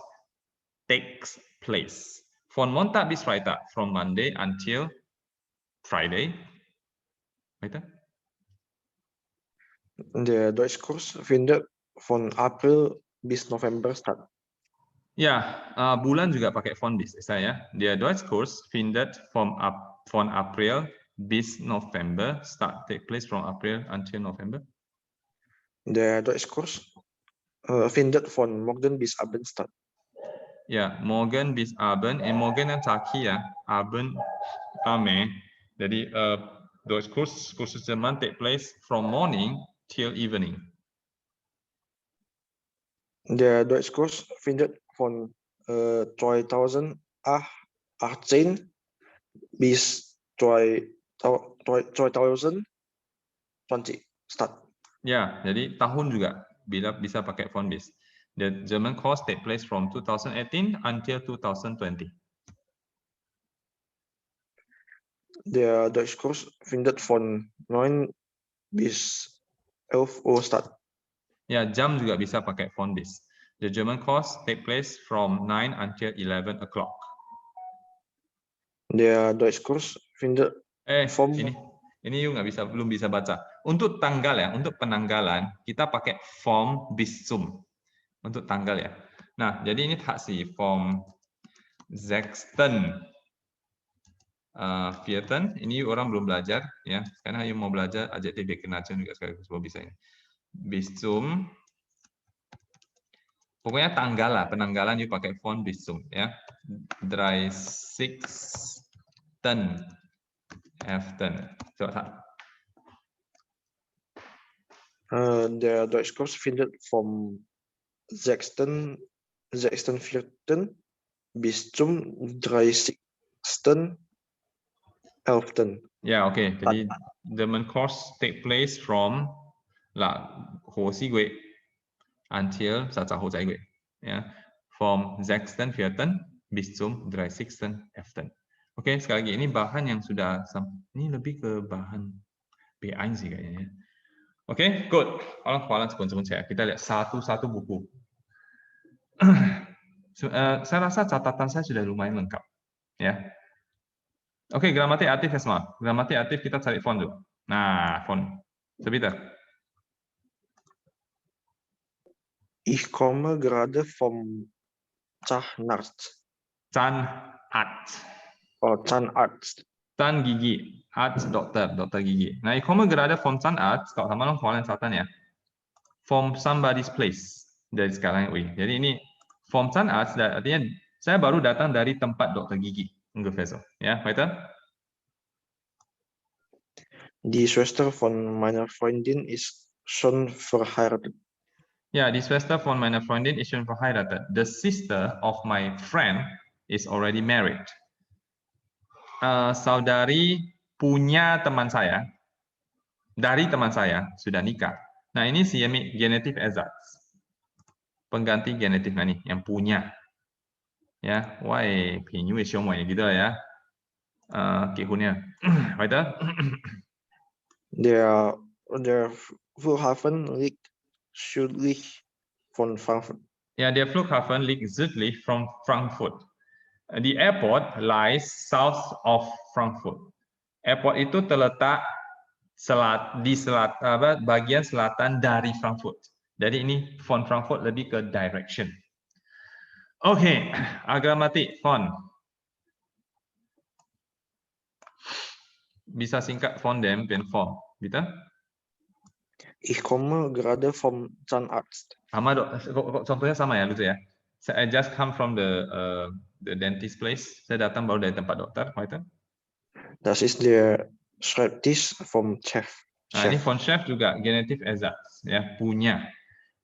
takes place. Von Montag bis Freitag, from Monday until Friday. Weiter? Der Deutschkurs findet von April bis November statt. Ya, bulan juga pakai von bis saya. Der Deutschkurs findet von April bis November, take place from April until November. Der Deutschkurs findet von morgen bis Abendstadt. Ya, morgen bis Abend. Morgen yang Tag ya. Abend Ame. Jadi kursus Jerman take place from morning till evening. Der Deutschkurs findet von 2018 bis 2020 statt. Ya, jadi tahun juga bila bisa pakai von bis. The German course take place from 2018 until 2020. Der Deutschkurs findet von 9 bis 11 Uhr statt. Ya, jam juga bisa pakai von bis. The German course take place from 9 until 11 o'clock. Der Deutschkurs findet vom ini you belum bisa baca. Untuk tanggal ya, untuk penanggalan kita pakai vom bis zum. Untuk tanggal ya. Nah, jadi ini taksi vom 6. Vierten, ini orang belum belajar ya, karena you mau belajar adjektif Bekenacen juga sekaligus bisa ini. Bis zum, pokoknya tanggal lah, penanggalan you pakai von bis zum ya. 30. Aften. Der Deutschkurs findet vom 6.4. bis zum 30.11. Ya, oke. Jadi German course take place from Ho Si Gui until Sa Ho Zai Gui. Ya, from 6.4. bis zum 30.11. Oke, sekali lagi ini bahan yang sudah ini lebih ke bahan B1 sih kayaknya. Oke, good. Kalau kita lihat satu-satu buku. Saya rasa catatan saya sudah lumayan lengkap, ya. Oke, gramatik aktif ya semua. Gramatik aktif kita cari font dulu. Nah, font. Sebentar. Ich komme gerade vom Zahnarzt. Zahnarzt. Oh, Zahnarzt. Zahn gigi. Arzt dokter gigi. Nah, ich komme gerade vom Zahnarzt. Kalau sama orang catatan ya. From somebody's place. Dari sekarang, jadi ini from Zahnarzt artinya saya baru datang dari tempat dokter gigi. Ungefähr so. Ja, weiter. Die Schwester von meiner Freundin ist schon verheiratet. Ja, die Schwester von meiner Freundin ist schon verheiratet. The sister of my friend is already married. Saudari punya teman saya, dari teman saya sudah nikah. Nah, ini genetif Ersatz. Pengganti genetif nih, yang punya. Ya, why pinyu gitu ya. Kihunnya. Weiter. Der Flughafen liegt südlich von Frankfurt. Ja, der Flughafen liegt südlich von Frankfurt. The airport lies south of Frankfurt. Airport itu terletak di bagian selatan dari Frankfurt. Jadi ini von Frankfurt lebih ke direction. Oke, gramatik von. Bisa singkat von dem dan von, bisa? Ich komme gerade vom Zahnarzt. Sama dok, contohnya sama ya, lucu ya. I just come from the dentist place. Saya datang baru dari tempat dokter, weiter. Das ist der Schreibtisch vom Chef. Nah, ini von Chef juga genetif Ersatz, ya, punya.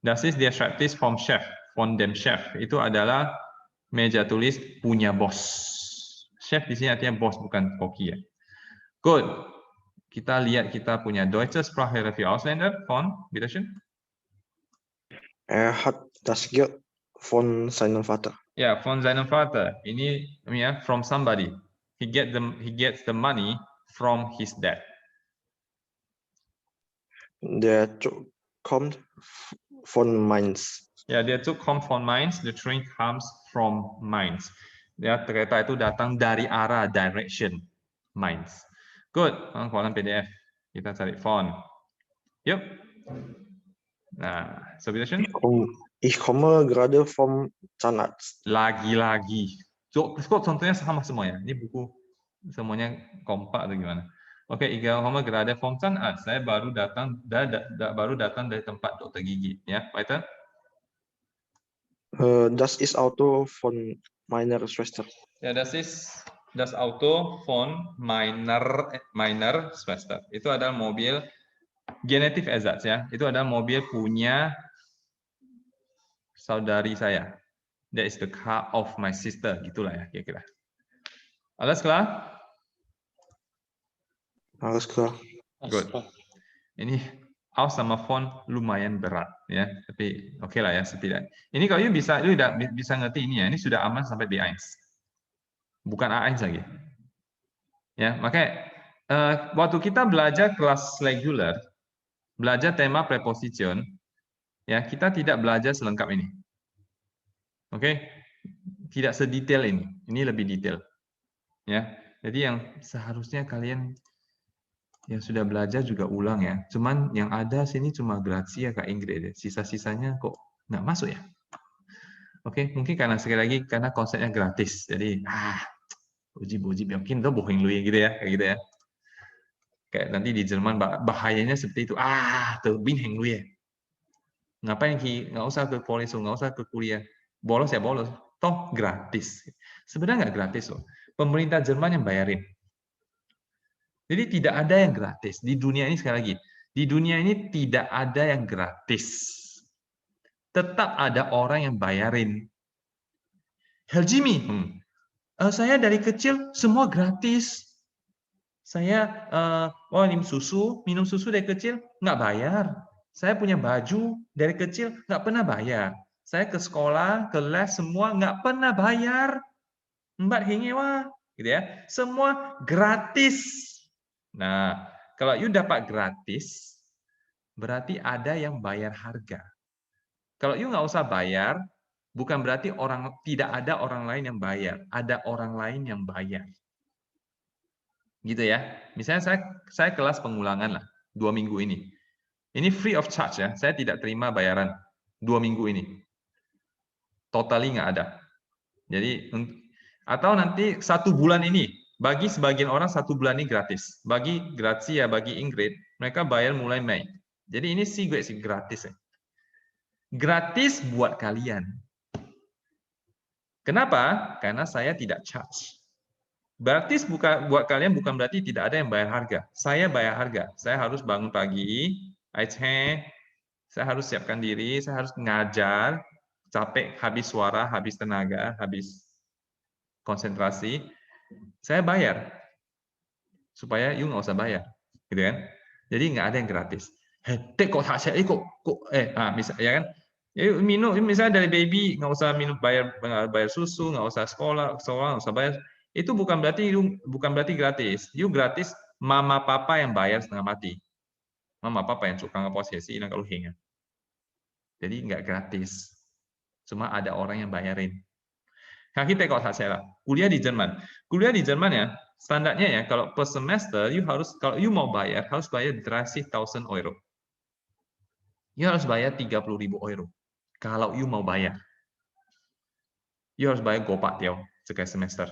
Das ist der Schreibtisch vom Chef, von dem Chef. Itu adalah meja tulis punya bos. Chef di sini artinya bos, bukan koki ya. Good. Kita lihat kita punya Deutsche Sprache für Ausländer von, bitteschön. Hat das Geld von seinem Vater. Ya, von seinem Vater. Ini ya, from somebody. He gets the money from his dad. Der Zug kommt von Mainz. Ya, der Zug kommt von Mainz. The train comes from Mainz. Ya, kereta itu datang dari arah direction Mainz. Good. Kolam PDF. Kita cari font. Yuk. Nah, so bitteschön. Ich komme gerade vom Zahnarzt. Lagi-lagi. Kok contohnya sama semuanya? Ini buku semuanya kompak atau gimana? Oke, ich komme gerade vom Zahnarzt. Saya baru datang dari tempat dokter gigi. Ya, weiter. Das ist Auto von meiner Schwester. Ya, das Auto von meiner Schwester. Itu adalah mobil Genitiv Ersatz ya. Itu adalah mobil punya saudari saya. That is the car of my sister, gitulah ya kira-kira. Alles klar? Alles klar. Good. Ini aus sama von lumayan berat ya, tapi oke lah ya setidaknya. Ini kalau you udah bisa ngerti ini ya, ini sudah aman sampai B1. Bukan A1 lagi. Ya, makanya waktu kita belajar kelas regular, belajar tema preposition, ya kita tidak belajar selengkap ini. Oke? Tidak sedetail ini. Ini lebih detail. Ya. Jadi yang seharusnya kalian yang sudah belajar juga ulang ya. Cuman yang ada sini cuma Grazia Kak Ingrid. Sisa-sisanya kok nggak masuk ya. Oke, mungkin karena sekali lagi karena konsepnya gratis. Jadi uji mungkin tuh bohong lu gitu ya, kayak gitu ya. Kayak nanti di Jerman bahayanya seperti itu. Tuh binheng lu ya. Ngapain Ki? Nggak usah ke polis, nggak usah ke kuliah. Bolos ya bolos. Toh gratis. Sebenarnya nggak gratis loh. Pemerintah Jerman yang bayarin. Jadi tidak ada yang gratis. Di dunia ini sekali lagi, di dunia ini tidak ada yang gratis. Tetap ada orang yang bayarin. Jimmy, saya dari kecil semua gratis. Saya minum susu dari kecil nggak bayar. Saya punya baju dari kecil nggak pernah bayar. Saya ke sekolah, ke les semua nggak pernah bayar. Mbak hingewa, gitu ya. Semua gratis. Nah, kalau you dapat gratis, berarti ada yang bayar harga. Kalau you nggak usah bayar, bukan berarti tidak ada orang lain yang bayar. Ada orang lain yang bayar. Gitu ya. Misalnya saya kelas pengulangan lah, 2 minggu ini. Ini free of charge ya. Saya tidak terima bayaran 2 minggu ini. Totally nggak ada. Jadi atau nanti 1 bulan ini, bagi sebagian orang 1 bulan ini gratis. Bagi Grazia, bagi Ingrid, mereka bayar mulai Mei. Jadi ini sih gratis ya. Gratis buat kalian. Kenapa? Karena saya tidak charge. Gratis buat kalian bukan berarti tidak ada yang bayar harga. Saya bayar harga. Saya harus bangun pagi, saya harus siapkan diri, saya harus ngajar, capek, habis suara, habis tenaga, habis konsentrasi, saya bayar supaya you nggak usah bayar, gitu kan? Jadi nggak ada yang gratis. Ya kan? Ya, minum misalnya dari baby nggak usah bayar susu, nggak usah sekolah nggak usah bayar. Itu bukan berarti gratis. You gratis, mama papa yang bayar setengah mati. Mama papa yang suka ngeposesi kalau hinga. Jadi nggak gratis. Cuma ada orang yang bayarin. Kita kok saya kuliah di Jerman. Kuliah di Jerman ya, standarnya ya kalau per semester kalau you mau bayar harus bayar 30.000 euro. You harus bayar 30.000 euro. Kalau you mau bayar. You harus bayar gopak tiao sekali semester.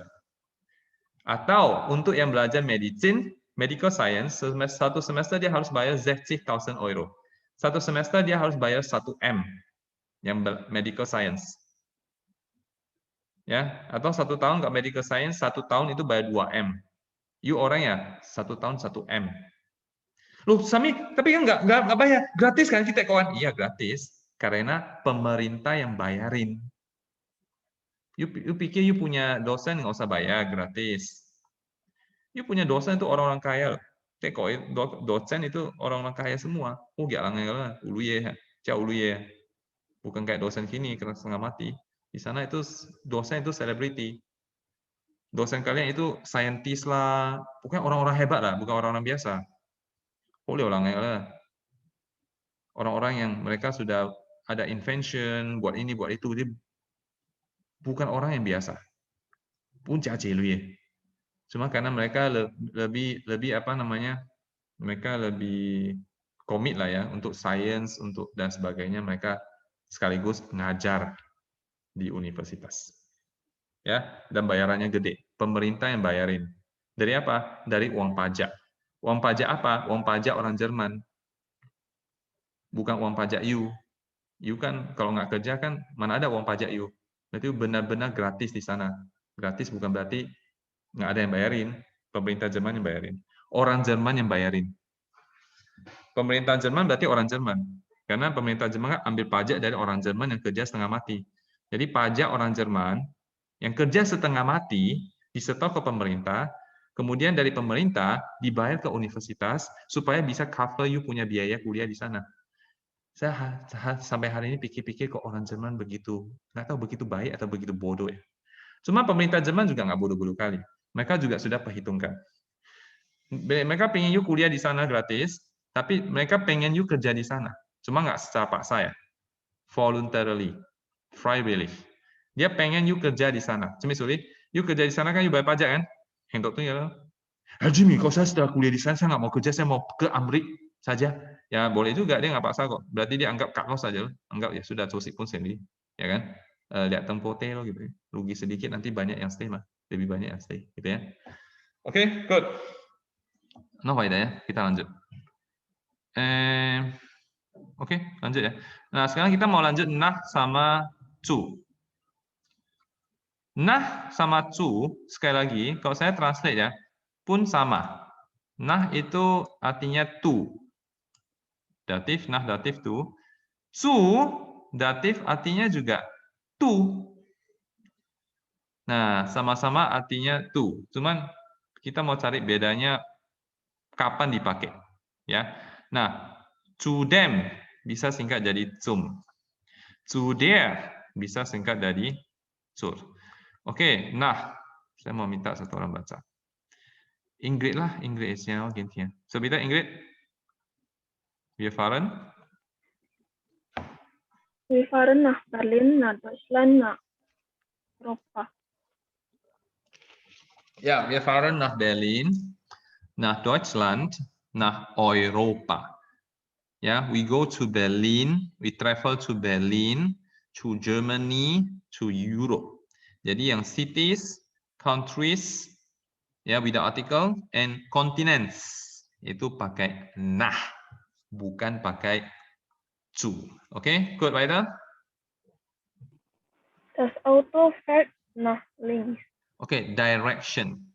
Atau untuk yang belajar medical science, satu semester dia harus bayar 60.000 euro. Satu semester dia harus bayar 1 M yang medical science. Ya, atau 1 tahun nggak medical science, 1 tahun itu bayar 2 M. You orang ya 1 tahun 1 M. Loh, Sami, tapi kan nggak bayar, gratis kan kita kawan? Iya gratis, karena pemerintah yang bayarin. You pikir you punya dosen nggak usah bayar, gratis. You punya dosen itu orang-orang kaya. Dosen itu orang-orang kaya semua. Gak lah, uluye, uluye. Bukan kayak dosen kini kena setengah mati. Di sana itu dosen itu selebriti. Dosen kalian itu saintis lah, bukan orang-orang hebat lah, bukan orang-orang biasa. Orang-orang yang mereka sudah ada invention, buat ini, buat itu, dia bukan orang yang biasa. Pun cuma karena mereka lebih apa namanya, mereka lebih komit lah ya untuk sains, untuk dan sebagainya. Mereka sekaligus ngajar di universitas. Ya, dan bayarannya gede. Pemerintah yang bayarin. Dari apa? Dari uang pajak. Uang pajak apa? Uang pajak orang Jerman. Bukan uang pajak you. You kan kalau nggak kerja kan mana ada uang pajak you. Berarti benar-benar gratis di sana. Gratis bukan berarti nggak ada yang bayarin. Pemerintah Jerman yang bayarin. Orang Jerman yang bayarin. Pemerintah Jerman berarti orang Jerman. Karena pemerintah Jerman kan ambil pajak dari orang Jerman yang kerja setengah mati. Jadi pajak orang Jerman yang kerja setengah mati disetor ke pemerintah, kemudian dari pemerintah dibayar ke universitas supaya bisa cover you punya biaya kuliah di sana. Saya sampai hari ini pikir-pikir kok orang Jerman begitu, nggak tahu begitu baik atau begitu bodoh ya. Cuma pemerintah Jerman juga nggak bodoh-bodoh kali. Mereka juga sudah perhitungkan. Mereka pengen you kuliah di sana gratis, tapi mereka pengen you kerja di sana. Cuma nggak secara paksa ya. Voluntarily, frivilly. Dia pengen you kerja di sana. Misalnya, you kerja di sana kan you bayar pajak kan? Hentok tuh ya. Jimmy, kalau saya setelah kuliah di sana, saya nggak mau kerja, saya mau ke Amrik saja. Ya boleh juga, dia nggak paksa kok. Berarti dia anggap cut loss saja. Anggap ya sudah, cosik pun sendiri. Ya kan? Lihat tempote lo gitu. Rugi sedikit, nanti banyak yang stay mah. Lebih banyak yang stay. Gitu ya. Oke, good. No faedah ya, kita lanjut. Oke, lanjut ya. Nah, sekarang kita mau lanjut nah sama cu. Nah sama cu, sekali lagi, kalau saya translate ya, pun sama. Nah itu artinya tu. Datif, nah datif tu. Cu, datif artinya juga tu. Nah, sama-sama artinya tu. Cuman kita mau cari bedanya kapan dipakai. Ya. Nah, zu dem bisa singkat jadi zum. Zu der bisa singkat jadi zur. Oke, nah saya mau minta satu orang baca. Ingrid lah, Ingrid ist ja Argentinien. So bitte Ingrid. Wir fahren. Wir fahren nach Berlin, nach Deutschland, nach Europa. Ja, wir fahren nach Berlin, nach Deutschland, nach Europa. Yeah, we go to Berlin, we travel to Berlin, to Germany, to Europe. Jadi yang cities, countries, ya without article, and continents itu pakai nah, bukan pakai zu. Okay, good, weiter. Das Auto fährt nach links. Okay, direction.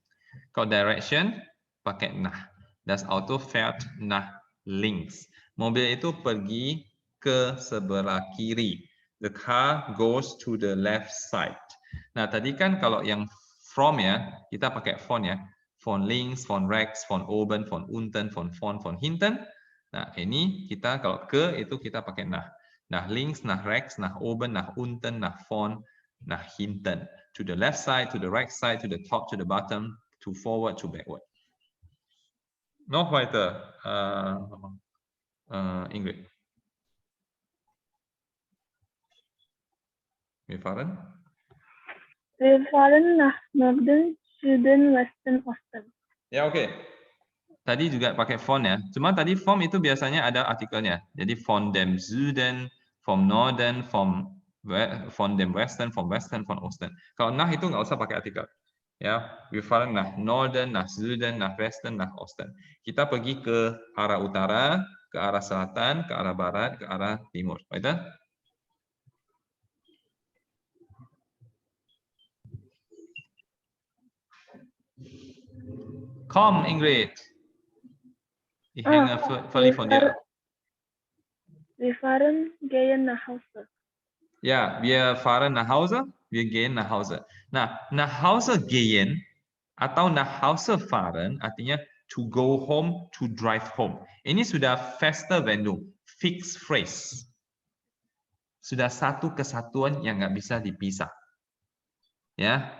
Kalau direction pakai nah. Das Auto fährt nach links. Mobil itu pergi ke sebelah kiri. The car goes to the left side. Nah, tadi kan kalau yang from ya, kita pakai von ya. Von links, von rechts, von oben, von unten, von vorn, von hinten. Nah, ini kita kalau ke itu kita pakai nach. Nach links, nach rechts, nach oben, nach unten, nach vorn, nach hinten. To the left side, to the right side, to the top, to the bottom, to forward, to backward. Noch weiter, Ingrid. Wir fahren? Wir fahren nach Norden, Süden, Westen, Osten. Ya, oke. Tadi juga pakai von ya. Cuma tadi vom itu biasanya ada artikelnya. Jadi von dem Süden, vom Norden, von dem Westen, vom Westen, von Osten. Kalau nach itu nggak usah pakai artikel. Ya, wir fahren nach Norden, nach Süden, nach Westen, nach Osten. Kita pergi ke arah utara, ke arah selatan, ke arah barat, ke arah timur. Weiter? Komm, Ingrid. Ich hänge völlig von dir ab. Wir fahren, gehen nach Hause. Ja, wir fahren nach Hause, wir gehen nach Hause. Nah, nach Hause gehen atau nach Hause fahren artinya to go home, to drive home. Ini sudah faster Wendung, fixed phrase. Sudah satu kesatuan yang nggak bisa dipisah. Ya,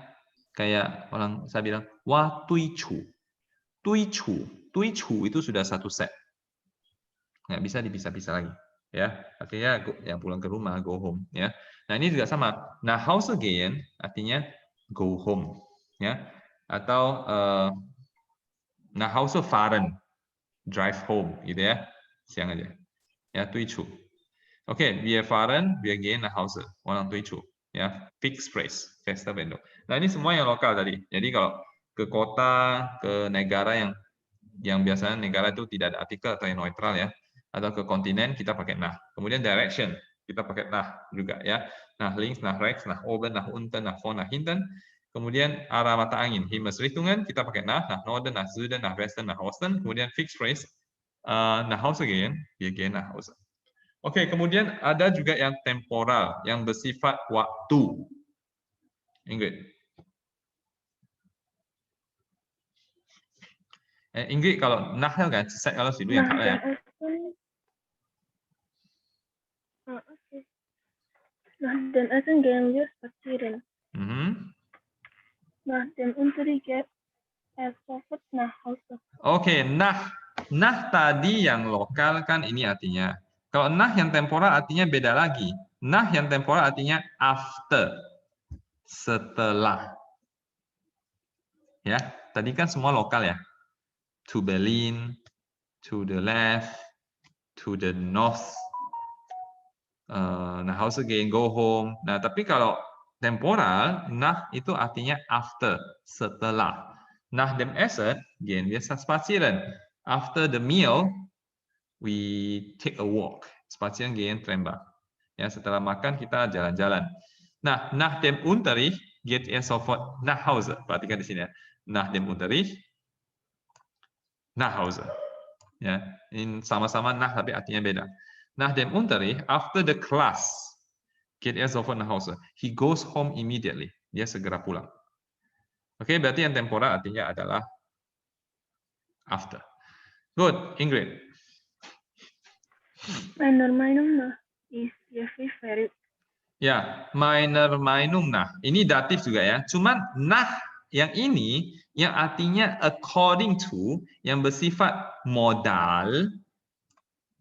kayak orang saya bilang, wa tui chu. Tui chu itu sudah satu set. Nggak bisa dipisah-pisah lagi. Ya, artinya yang pulang ke rumah, go home. Ya, nah ini juga sama. Nah, Hause gehen artinya go home. Ya, atau nach Hause fahren, drive home, gitu ya. Siang aja. Ya, tui chu. Oke, wir fahren, wir gehen nach Hause. Orang tui chu. Ya, fixed phrase, festa bendo. Nah, ini semua yang lokal tadi. Jadi kalau ke kota, ke negara yang biasanya negara itu tidak ada artikel atau yang neutral ya, atau ke kontinen kita pakai nah. Kemudian direction, kita pakai nah juga ya. Nach links, nach rechts, nach oben, nach unten, nach vorn, nach hinten. Kemudian arah mata angin, Himmelsrichtungen, kita pakai nach Norden, nach Süden, nach Westen, nach Osten. Kemudian fixed phrase, nach Hause gehen, wir gehen nach Hause. Oke, kemudian ada juga yang temporal, yang bersifat waktu. Ingrid. Ingrid kalau nah kan, saya kalau sih yang Nah tak ya. dem Essen. Oke. Nach dem Essen gehen wir spazieren. Nach dem Unterricht geht er sofort nach Hause. Oke, nah tadi yang lokal kan ini artinya. Kalau nah yang temporal artinya beda lagi. Nah yang temporal artinya after, setelah. Ya, tadi kan semua lokal ya. To Berlin, to the left, to the north, nach Hause gehen, go home. Nah, tapi kalau temporal, nah itu artinya after, setelah. Nach dem Essen gehen wir spazieren. After the meal, we take a walk. Spazieren gehen Trembach. Ya, setelah makan kita jalan-jalan. Nah, nach dem Unterricht geht er sofort nach Hause. Perhatikan di sini ya. Nach dem Unterricht, nach Hause. Ya, ini sama-sama nah tapi artinya beda. Nach dem Unterricht, after the class, geht er sofort nach Hause. He goes home immediately. Dia segera pulang. Oke, berarti yang temporal artinya adalah after. Good, Ingrid. Meiner Meinung nach ist Jeffrey very. Ya, meiner Meinung nach. Ini datif juga ya. Cuman nah yang ini yang artinya according to, yang bersifat modal.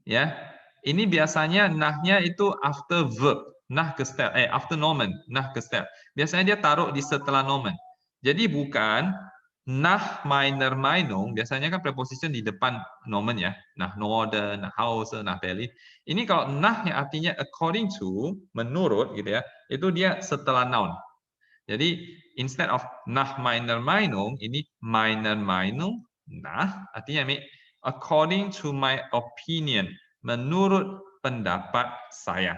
Ya, ini biasanya nahnya itu after verb, nah gestel, after nomen, nah gestel. Biasanya dia taruh di setelah nomen. Jadi bukan nach meiner Meinung, biasanya kan preposition di depan nomen ya. Nach Norden, nach Hause, nach Berlin. Ini kalau nah yang artinya according to, menurut gitu ya, itu dia setelah noun. Jadi instead of nach meiner Meinung, ini meiner Meinung, nah artinya according to my opinion, menurut pendapat saya.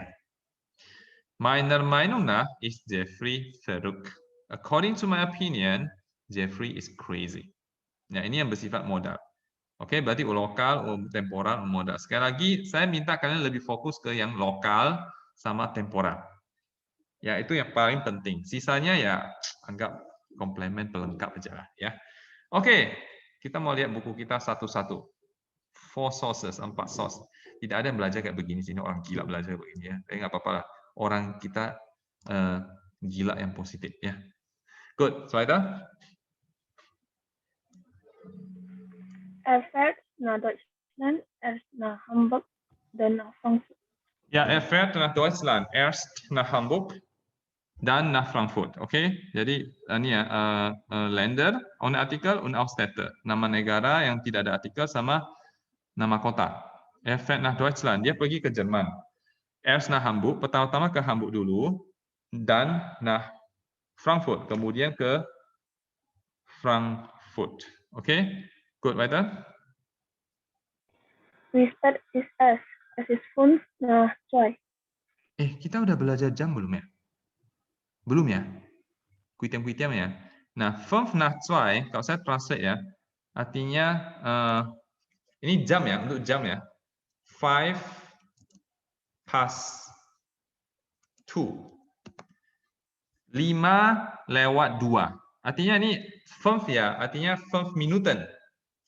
Meiner Meinung nach is Jeffrey verrückt. According to my opinion, Jeffrey is crazy. Nah, ini yang bersifat modal. Oke, berarti lokal, temporal, modal. Sekali lagi, saya minta kalian lebih fokus ke yang lokal sama temporal. Ya, itu yang paling penting. Sisanya ya anggap komplement pelengkap aja lah ya. Oke, kita mau lihat buku kita satu-satu. 4 sources, 4 source. Tidak ada yang belajar kayak begini sini, orang gila belajar begini ya. Tapi nggak apa-apa lah. Orang kita gila yang positif ya. Good, weiter. Er fährt nach Deutschland, erst nach Hamburg, dann nach Frankfurt. Ya, er fährt nach Deutschland, erst nach Hamburg, dan nach Frankfurt. Oke, jadi ini ya Länder ohne Artikel und auch Städte. Nama negara yang tidak ada artikel sama nama kota. Er fährt nach Deutschland, dia pergi ke Jerman. Erst nach Hamburg, pertama-tama ke Hamburg dulu, dan nach Frankfurt, kemudian ke Frankfurt. Oke, good, weiter. Wie spät ist es? Es ist 5:02. Kita udah belajar jam belum ya? Belum ya? Kuitiam-kuitiam ya. Nah, 5:02, kalau saya translate ya, artinya ini jam ya, untuk jam ya. 5 past 2. 5:02. Artinya ini 5 ya, artinya 5 minuten.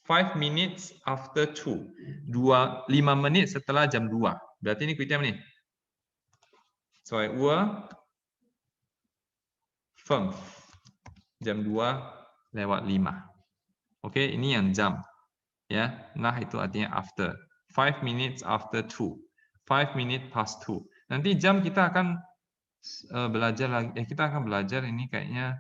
5 minutes after 2. 5 menit setelah jam 2. Berarti ini kuitiam nih. 2 Uhr 5. Jam 2:05. Oke, ini yang jam. Ya, nah itu artinya after. 5 minutes after 2. 5 minutes past 2. Nanti jam kita akan belajar lagi. Kita akan belajar ini kayaknya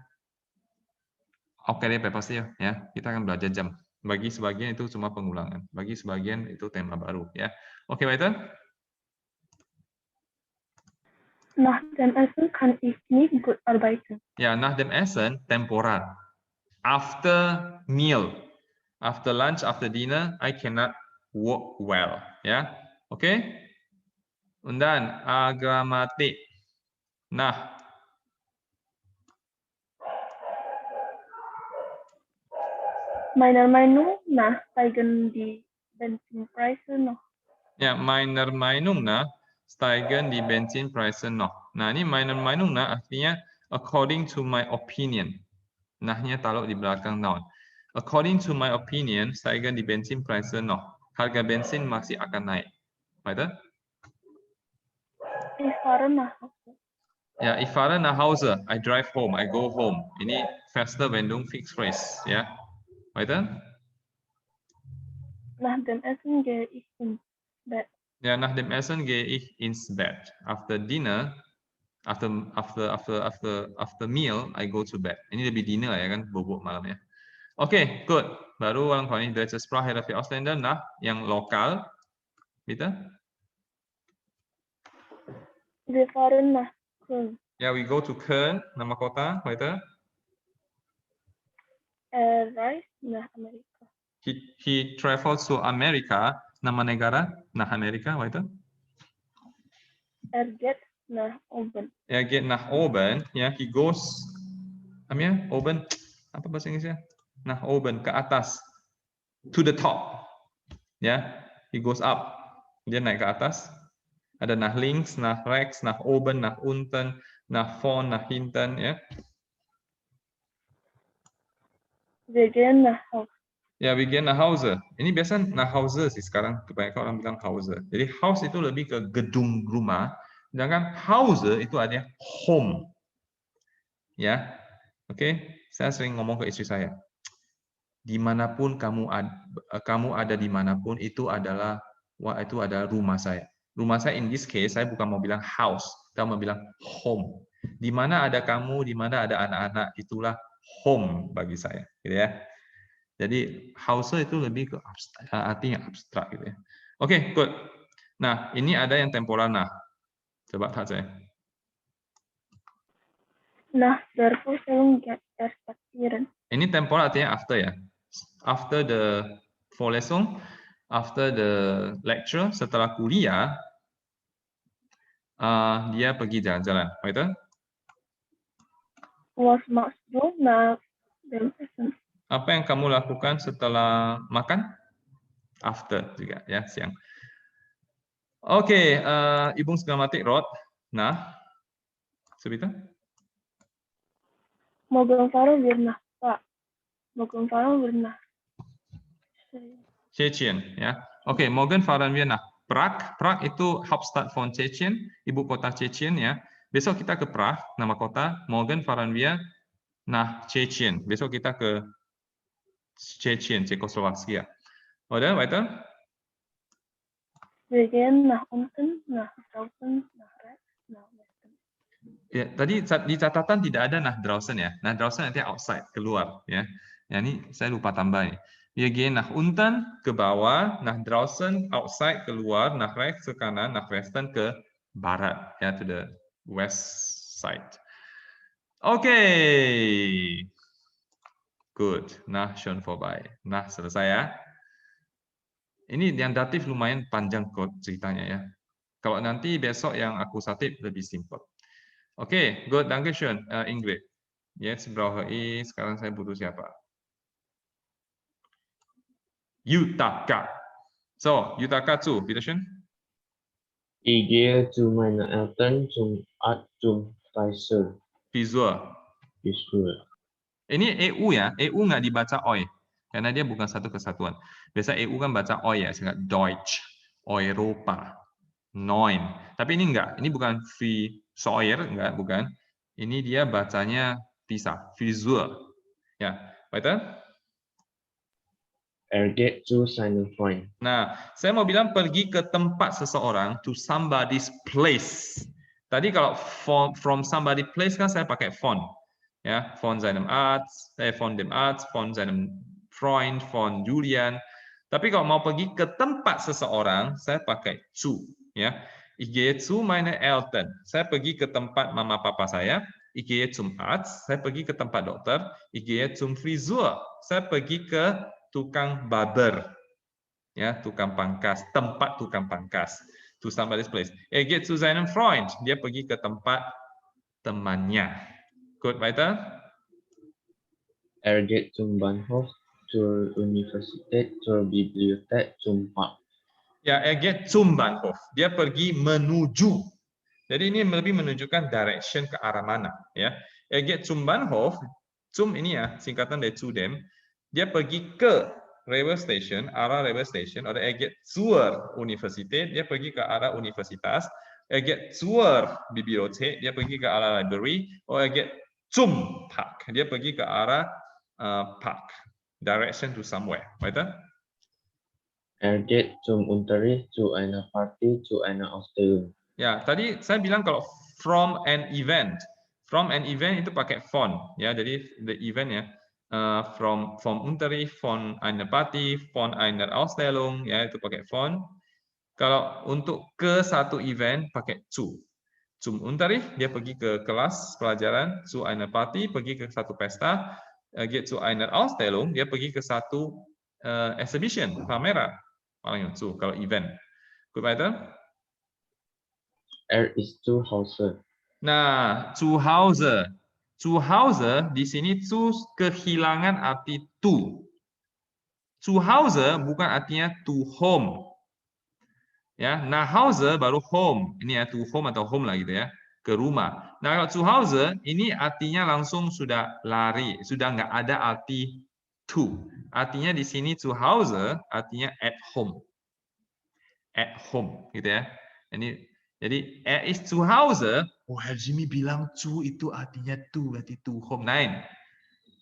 oke deh pasti ya. Kita akan belajar jam. Bagi sebagian itu cuma pengulangan. Bagi sebagian itu tema baru ya. Oke, weiter. Nach dem Essen kann ich nicht gut arbeiten. Ya, nach dem Essen temporal. After meal. After lunch, after dinner, I cannot work well. Ya, oke. Und dann Agamatik. Nah, Meiner Meinung nach steigen die Benzinpreise noch. ya, meiner Meinung nach steigen die Benzinpreise noch. Nah, ini meiner Meinung nach artinya according to my opinion. Nahnya taruh di belakang noun. According to my opinion, steigen die Benzinpreise noch. Harga bensin masih akan naik. Weiter? Ich fahre nach Hause. Ja, ich fahre nach Hause. I drive home. I go home. Ini feste Wendung fixed phrase. Ya. Weiter? Nach dem Essen gehe ich ins Bett. Ja, nach dem Essen gehe ich ins Bett. After dinner, after meal, I go to bed. Ini lebih dinner ya kan, bobok malamnya. Oke, good. Baru orang Korea Deutsche Sprache für Ausländer. Nah, yang lokal, bitte? Wir fahren nach Köln. Ya, we go to Köln, nama kota. Weiter? Er reist nach Amerika. He travels to America. Nama negara? Nach Amerika. Weiter? Er geht nach oben. Er geht nach oben. Ya, he goes. Amnya, oben. Apa bahasa Inggrisnya? Nach oben, ke atas. To the top. Ya, he goes up. Dia naik ke atas. Ada nach links, nach rechts, nach oben, nach unten, nach vorn, nach hinten. Ya. Wir gehen nach Hause. Ya, we gehen nach Hause. Ini biasa nach Hause sih sekarang. Kebanyakan orang bilang Hause. Jadi house itu lebih ke gedung rumah. Sedangkan Hause itu artinya home. Ya, oke. Saya sering ngomong ke istri saya. Dimanapun kamu ada dimanapun itu adalah rumah saya. Rumah saya in this case saya bukan mau bilang house, tapi mau bilang home. Di mana ada kamu, di mana ada anak-anak, itulah home bagi saya, gitu ya. Jadi house itu lebih ke artinya abstrak gitu ya. Oke, good. Nah, ini ada yang temporal nah. Coba lihat saya. Nach der Vorstellung geht er spazieren. Ini temporal artinya after ya. After the Vorlesung, after the lecture, setelah kuliah, dia pergi jalan-jalan. Weiter? Was machst du nach dem Essen? Apa yang kamu lakukan setelah makan? After juga ya, siang. Oke, Übungsgrammatik Rot. Nah, sebentar. Morgen fahren wir nach Prag. Morgen fahren wir nach Tschechien ya. Oke, morgen fahren wir nach Prag. Prag itu Hauptstadt von Tschechien, ibu kota Tschechien ya. Besok kita ke Prag, nama kota. Morgen fahren wir nach Tschechien. Besok kita ke Tschechien, Czechoslovakia. Oder weiter? Wir gehen nach unten, nach draußen, nach rechts, nach westen. Ya, tadi di catatan tidak ada nach draußen ya. Nach draußen nanti outside, keluar ya. Ya ini saya lupa tambah nih. Wir gehen nach unten, ke bawah, nach draußen, outside, keluar, nach rechts, ke kanan, nach westen, ke barat, ya, to the west side. Oke. Good. Nah, schon vorbei. Nah, selesai ya. Ini yang datif lumayan panjang kok ceritanya ya. Kalau nanti besok yang akusatif lebih simpel. Oke, good. Dankeschön, Ingrid. Jetzt brauche ich, sekarang saya butuh siapa? Yutaka. So, Yutaka zu, bitteschön. Ich gehe zu meinen Eltern zum Arzt zum Friseur. Frisur. Ini EU ya, EU nggak dibaca oi, karena dia bukan satu kesatuan. Biasa EU kan baca oi ya, sehingga Deutsch, Europa, Neun. Tapi ini enggak, ini bukan Friseur, enggak, bukan. Ini dia bacanya pisah, Frisur. Ya, weiter? Geht zu seinem Freund. Nah, saya mau bilang pergi ke tempat seseorang, to somebody's place. Tadi kalau from somebody place kan saya pakai von. Ya, von seinem Arzt, von dem Arzt, von seinem Freund, von Julian. Tapi kalau mau pergi ke tempat seseorang, saya pakai zu. Ya, ich gehe zu meine Eltern. Saya pergi ke tempat mama papa saya. Ich gehe zum Arzt. Saya pergi ke tempat dokter. Ich gehe zum Friseur. Saya pergi ke tukang barber. Ya, tukang pangkas, tempat tukang pangkas. to somebody's place. Er geht zu seinem Freund. Dia pergi ke tempat temannya. Good, weiter. Er geht zum Bahnhof, zur Universität, zur Bibliothek, zum Park. Ya, er geht zum Bahnhof. Dia pergi menuju. Jadi ini lebih menunjukkan direction ke arah mana. Ya, er geht zum Bahnhof. Zum ini ya singkatan dari zu dem. Dia pergi ke railway station, arah railway station. Atau er geht zur Universität. Dia pergi ke arah universitas. Er geht zur Bibliothek. Dia pergi ke arah library. Atau er geht zum Park. Dia pergi ke arah park. Direction to somewhere. Weiter. Er geht zum Unterricht, zu einer Party, zu einer Ausstellung. Ya, tadi saya bilang kalau from an event itu pakai von, ya. Jadi the event ya, from Unterricht, von einer Party, von einer Ausstellung, ya itu pakai von. Kalau untuk ke satu event pakai zu. Zum Unterricht dia pergi ke kelas pelajaran, zu einer Party pergi ke satu pesta, geht zu einer Ausstellung dia pergi ke satu exhibition, pameran. Paling zu kalau event. Gut, weiter. Er ist zu Hause. Nah, zu Hause. Zu Hause di sini zu kehilangan arti to. Zu Hause bukan artinya to home. Ya, nach Hause baru home. Ini ya to home atau home lah gitu ya, ke rumah. Nah, kalau zu Hause ini artinya langsung sudah lari, sudah nggak ada arti to. Artinya di sini zu Hause artinya at home. At home gitu ya. Ini jadi er ist zu Hause. Oh, Herr Jimmy bilang zu itu artinya to, berarti to home. Nein.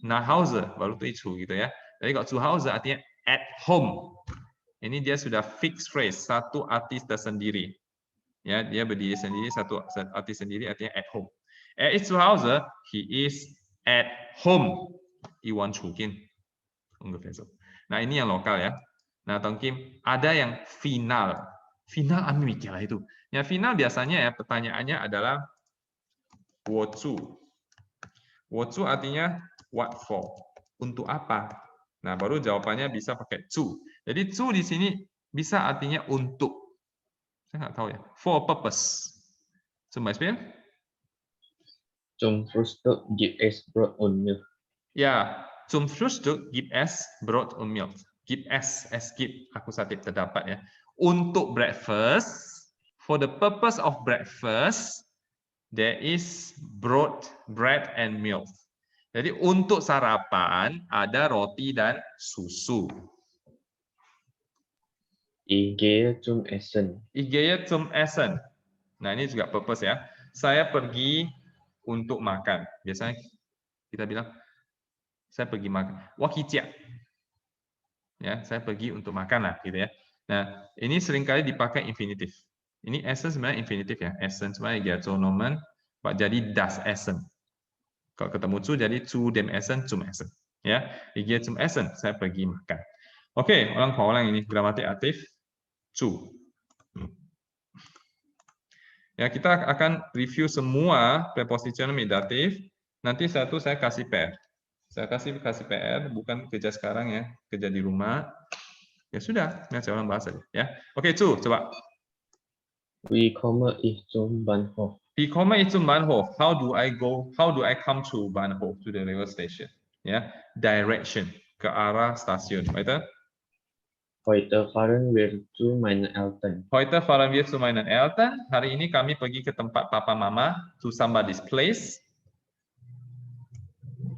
Nach Hause baru tuh itu gitu ya. Jadi kalau zu Hause artinya at home. Ini dia sudah fixed phrase, satu arti tersendiri. Ya, dia berdiri sendiri, satu arti sendiri artinya at home. Er ist zu Hause, he is at home. Iwan Chukin. Ungefähr so. Nah, ini yang lokal ya. Nah, Tongkim, ada yang final. Final Ami mikir lah itu. Ya, final biasanya ya pertanyaannya adalah wozu. Wozu artinya what for? Untuk apa? Nah, baru jawabannya bisa pakai zu. Jadi zu di sini bisa artinya untuk. Saya nggak tahu ya. For purpose. Zum Beispiel? Zum Frühstück gibt es Brot und Milch. Ya, zum Frühstück gibt es Brot und Milch. Gibt es gibt akusatif terdapat ya. Untuk breakfast, for the purpose of breakfast, there is bread and milk. Jadi untuk sarapan ada roti dan susu. Ich gehe zum Essen. Ich gehe zum Essen. Nah, ini juga purpose ya. Saya pergi untuk makan. Biasanya kita bilang saya pergi makan. Wakijia. Ya, saya pergi untuk makan lah gitu ya. Nah, ini seringkali dipakai infinitif. Ini Essen sebenarnya infinitif ya. Essen sebenarnya Gerzonomen jadi das Essen. Kalau ketemu zu jadi zu dem Essen, zum Essen. Ya, ich gehe zum Essen, saya pergi makan. Oke, ulang ini gramatik aktif zu. Ya, kita akan review semua prepositional datif. Nanti satu saya kasih PR. Saya kasih PR, bukan kerja sekarang ya, kerja di rumah. Ya sudah, saya ulang bahasa ya. Oke, zu, coba. Wie komme ich zum Bahnhof? Wie komme ich zum Bahnhof? How do I go? How do I come to Bahnhof, to the railway station? Ya, direction, ke arah stasiun. Weiter. Heute fahren wir zu meinen Eltern. Heute fahren wir zu meinen Eltern. Hari ini kami pergi ke tempat papa mama, to somebody's place.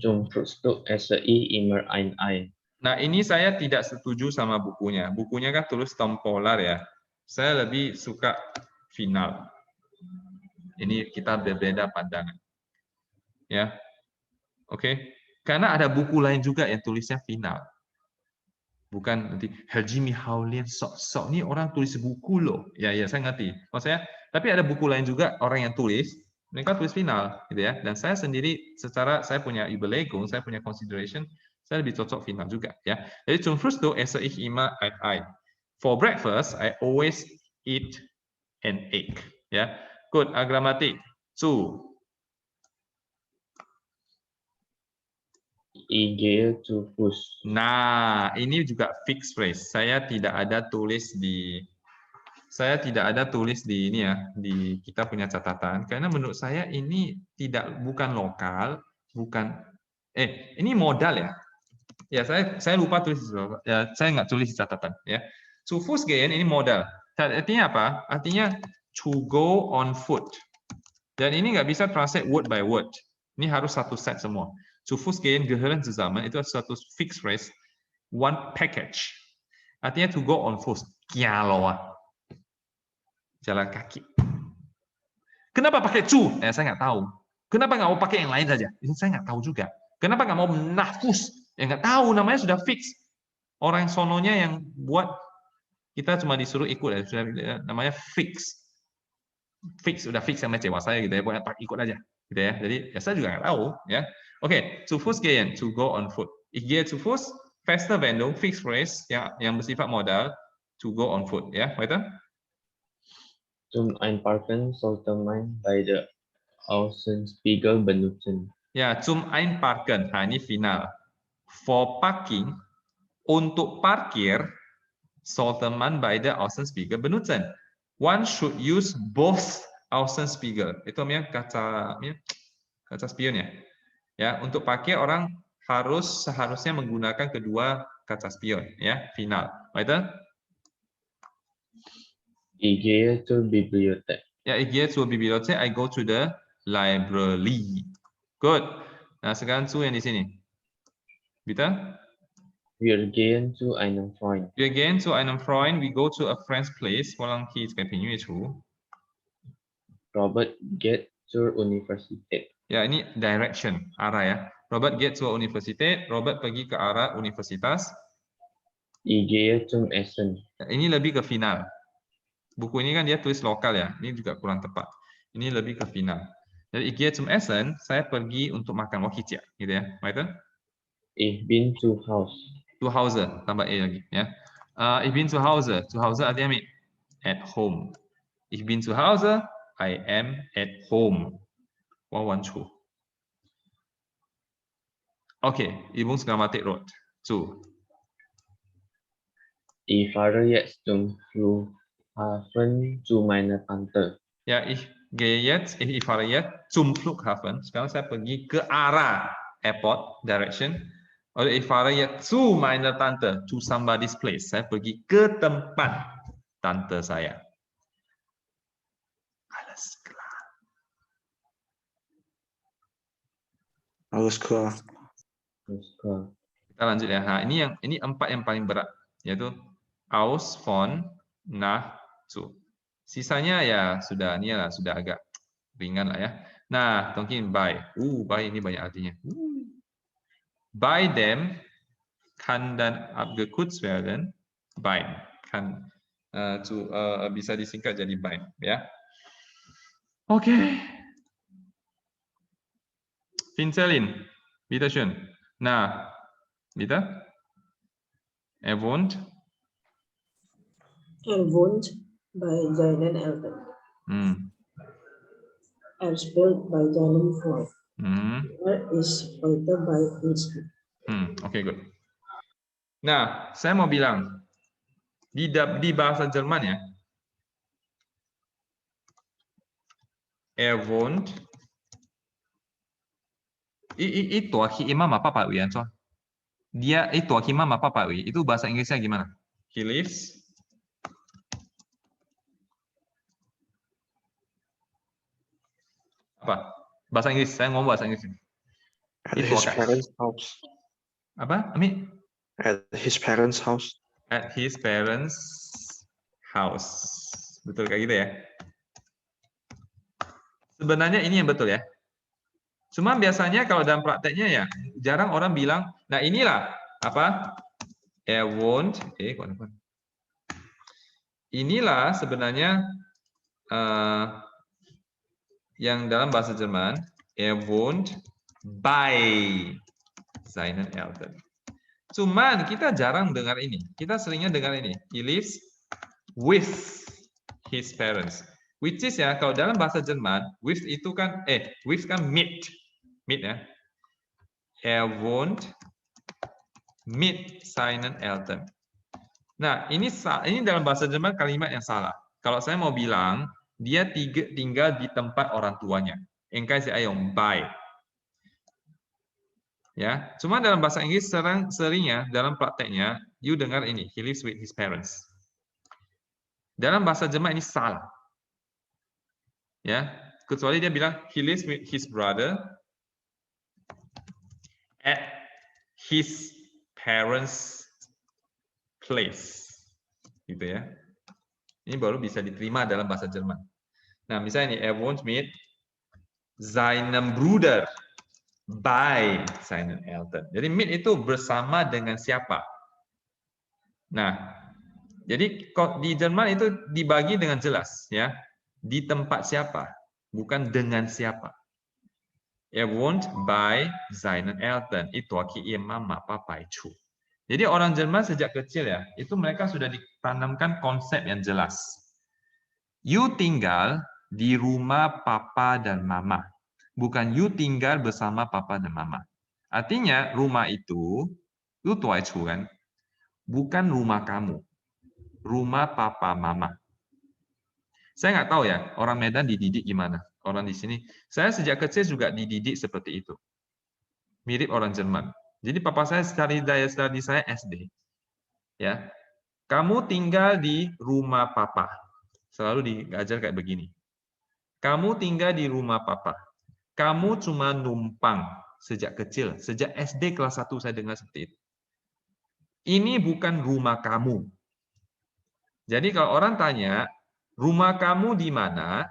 Zum Frühstück esse ich immer ein Ei. Nah, ini saya tidak setuju sama bukunya. Bukunya kan tulis tempolar ya. Saya lebih suka final. Ini kita berbeda pandangan. Ya. Oke. Karena ada buku lain juga yang tulisnya final. Bukan nanti Herr Jimmy Haulian sok nih orang tulis buku loh. Ya saya ngerti. Maksudnya, tapi ada buku lain juga orang yang tulis, mereka tulis final gitu ya. Dan saya sendiri secara saya punya Überlegung, saya punya consideration, saya lebih cocok final juga ya. Jadi zum Frühstück esse ich immer ein Ei. For breakfast I always eat an egg ya. Good, gramatik. Zu. Ich gehe zu Fuß. Nah, ini juga fixed phrase. Saya tidak ada tulis di saya tidak ada tulis di ini ya, di kita punya catatan, karena menurut saya ini bukan lokal, ini modal ya. Ya, saya lupa tulis, ya, saya nggak tulis di catatan ya. Zu Fuß gehen ini modal. Artinya apa? Artinya to go on foot. Dan ini nggak bisa translate word by word. Ini harus satu set semua. Zu Fuß gehen gehören zusammen itu satu fixed phrase, one package. Artinya to go on foot. Jalan kaki. Kenapa pakai zu? Saya nggak tahu. Kenapa nggak mau pakai yang lain saja? Ini saya nggak tahu juga. Kenapa nggak mau nafus? Ya nggak tahu, namanya sudah fix. Orang yang sononya yang buat, kita cuma disuruh ikut ya, sudah namanya fix. Fix, sudah fix sama cewek saya gitu ya, buat ikut aja gitu ya. Jadi ya saya juga nggak tahu ya. Oke, zu Fuß gehen, to go on foot. Ich gehe zu Fuß, feste Wendung, fixed phrase yang bersifat modal, to go on foot ya. Weiter? Zum Einparken sollte man beide Außenspiegel benutzen. Ya, zum Einparken. Nah, ini final. For parking, untuk parkir, sollte man beide Außenspiegel benutzen. One should use both Außenspiegel. Itu namanya kaca spion ya. Ya, untuk parkir orang seharusnya menggunakan kedua kaca spion ya. Final. Weiter? Ich gehe zur Bibliothek. Ya, ich gehe zur Bibliothek. I go to the library. Good. Nah, sekarang zu yang di sini. Bitte? Wir gehen zu einem Freund. Wir gehen zu einem Freund. We go to a friend's place. 我让 kids 改频乐图。 Robert geht zur Universität. Ya, ini direction, arah ya. Robert geht zur Universität. Robert pergi ke arah universitas. Ich gehe zum Essen. Ya, ini lebih ke final. Buku ini kan dia tulis lokal ya. Ini juga kurang tepat. Ini lebih ke final. Jadi ich gehe zum Essen, saya pergi untuk makan waktu gitu ya. Weiter? Ich bin zu Hause. Zu Hause, tambah e lagi ya. Ich bin zu Hause. Zu Hause artinya at home. Ich bin zu Hause, I am at home. Wawancu. Okay, Übungsgrammatik-Rot. Zu. Ich fahre jetzt zum Flughafen zu meiner Tante. Ya, ich fahre jetzt zum Flughafen. Sekarang saya pergi ke arah airport, direction. Oder ich fahre jetzt zu meiner Tante, to somebody's place. Saya pergi ke tempat tante saya. Alles klar. Alles klar. Alles klar. Kita lanjut ya. Nah, ini 4 yang paling berat, yaitu aus, von, nach, zu. Sisanya ya sudah agak ringan lah ya. Nah, mungkin by. By ini banyak artinya. By them kann dann abgekürzt werden. By kann bisa disingkat jadi by ya. Oke. Vincelin, bitte schön. Nah, bitte. Er wohnt bei seinen Eltern. Hmm. Er spielt bei seinem Freund. Hmm. Er ist heute bei uns. Oke, good. Nah, saya mau bilang di bahasa Jerman ya, er wohnt. Itu imam apa Pak Wi? Dia itu imam apa Pak Wi? Itu bahasa Inggrisnya gimana? He lives. Apa? Bahasa Inggris. Saya ngomong bahasa Inggris. At his parents' house. Apa? Ami? At his parents' house. At his parents' house. Betul kayak gitu ya? Sebenarnya ini yang betul ya. Cuma biasanya kalau dalam prakteknya ya jarang orang bilang, nah inilah apa? Er wohnt. Inilah sebenarnya yang dalam bahasa Jerman, er wohnt bei seinen Eltern. Cuman kita jarang dengar ini. Kita seringnya dengar ini. He lives with his parents. Which is ya, kalau dalam bahasa Jerman, with itu kan, with kan mit ya. Er wohnt mit seinen Eltern. Nah, ini dalam bahasa Jerman kalimat yang salah. Kalau saya mau bilang, dia tinggal di tempat orang tuanya. Engkai si ayong by. Ya, cuma dalam bahasa Inggris seringnya dalam prakteknya, you dengar ini, he lives with his parents. Dalam bahasa Jerman ini salah. Ya, kecuali dia bilang he lives with his brother at his parents' place. Gitu ya. Ini baru bisa diterima dalam bahasa Jerman. Nah, misalnya ini, er wohnt mit seinem Bruder bei seinen Eltern. Jadi mit itu bersama dengan siapa? Nah, jadi di Jerman itu dibagi dengan jelas ya. Di tempat siapa, bukan dengan siapa. Er wohnt bei seinen Eltern. Itu aki mama papa chu. Jadi orang Jerman sejak kecil ya, itu mereka sudah ditanamkan konsep yang jelas. You tinggal di rumah papa dan mama. Bukan you tinggal bersama papa dan mama. Artinya rumah itu tuai chu kan, bukan rumah kamu. Rumah papa mama. Saya nggak tahu ya, orang Medan dididik gimana. Orang di sini, saya sejak kecil juga dididik seperti itu. Mirip orang Jerman. Jadi papa saya dari saya SD. Ya, kamu tinggal di rumah papa. Selalu diajar kayak begini. Kamu tinggal di rumah papa. Kamu cuma numpang sejak kecil. Sejak SD kelas 1 saya dengar seperti itu. Ini bukan rumah kamu. Jadi kalau orang tanya, rumah kamu di mana?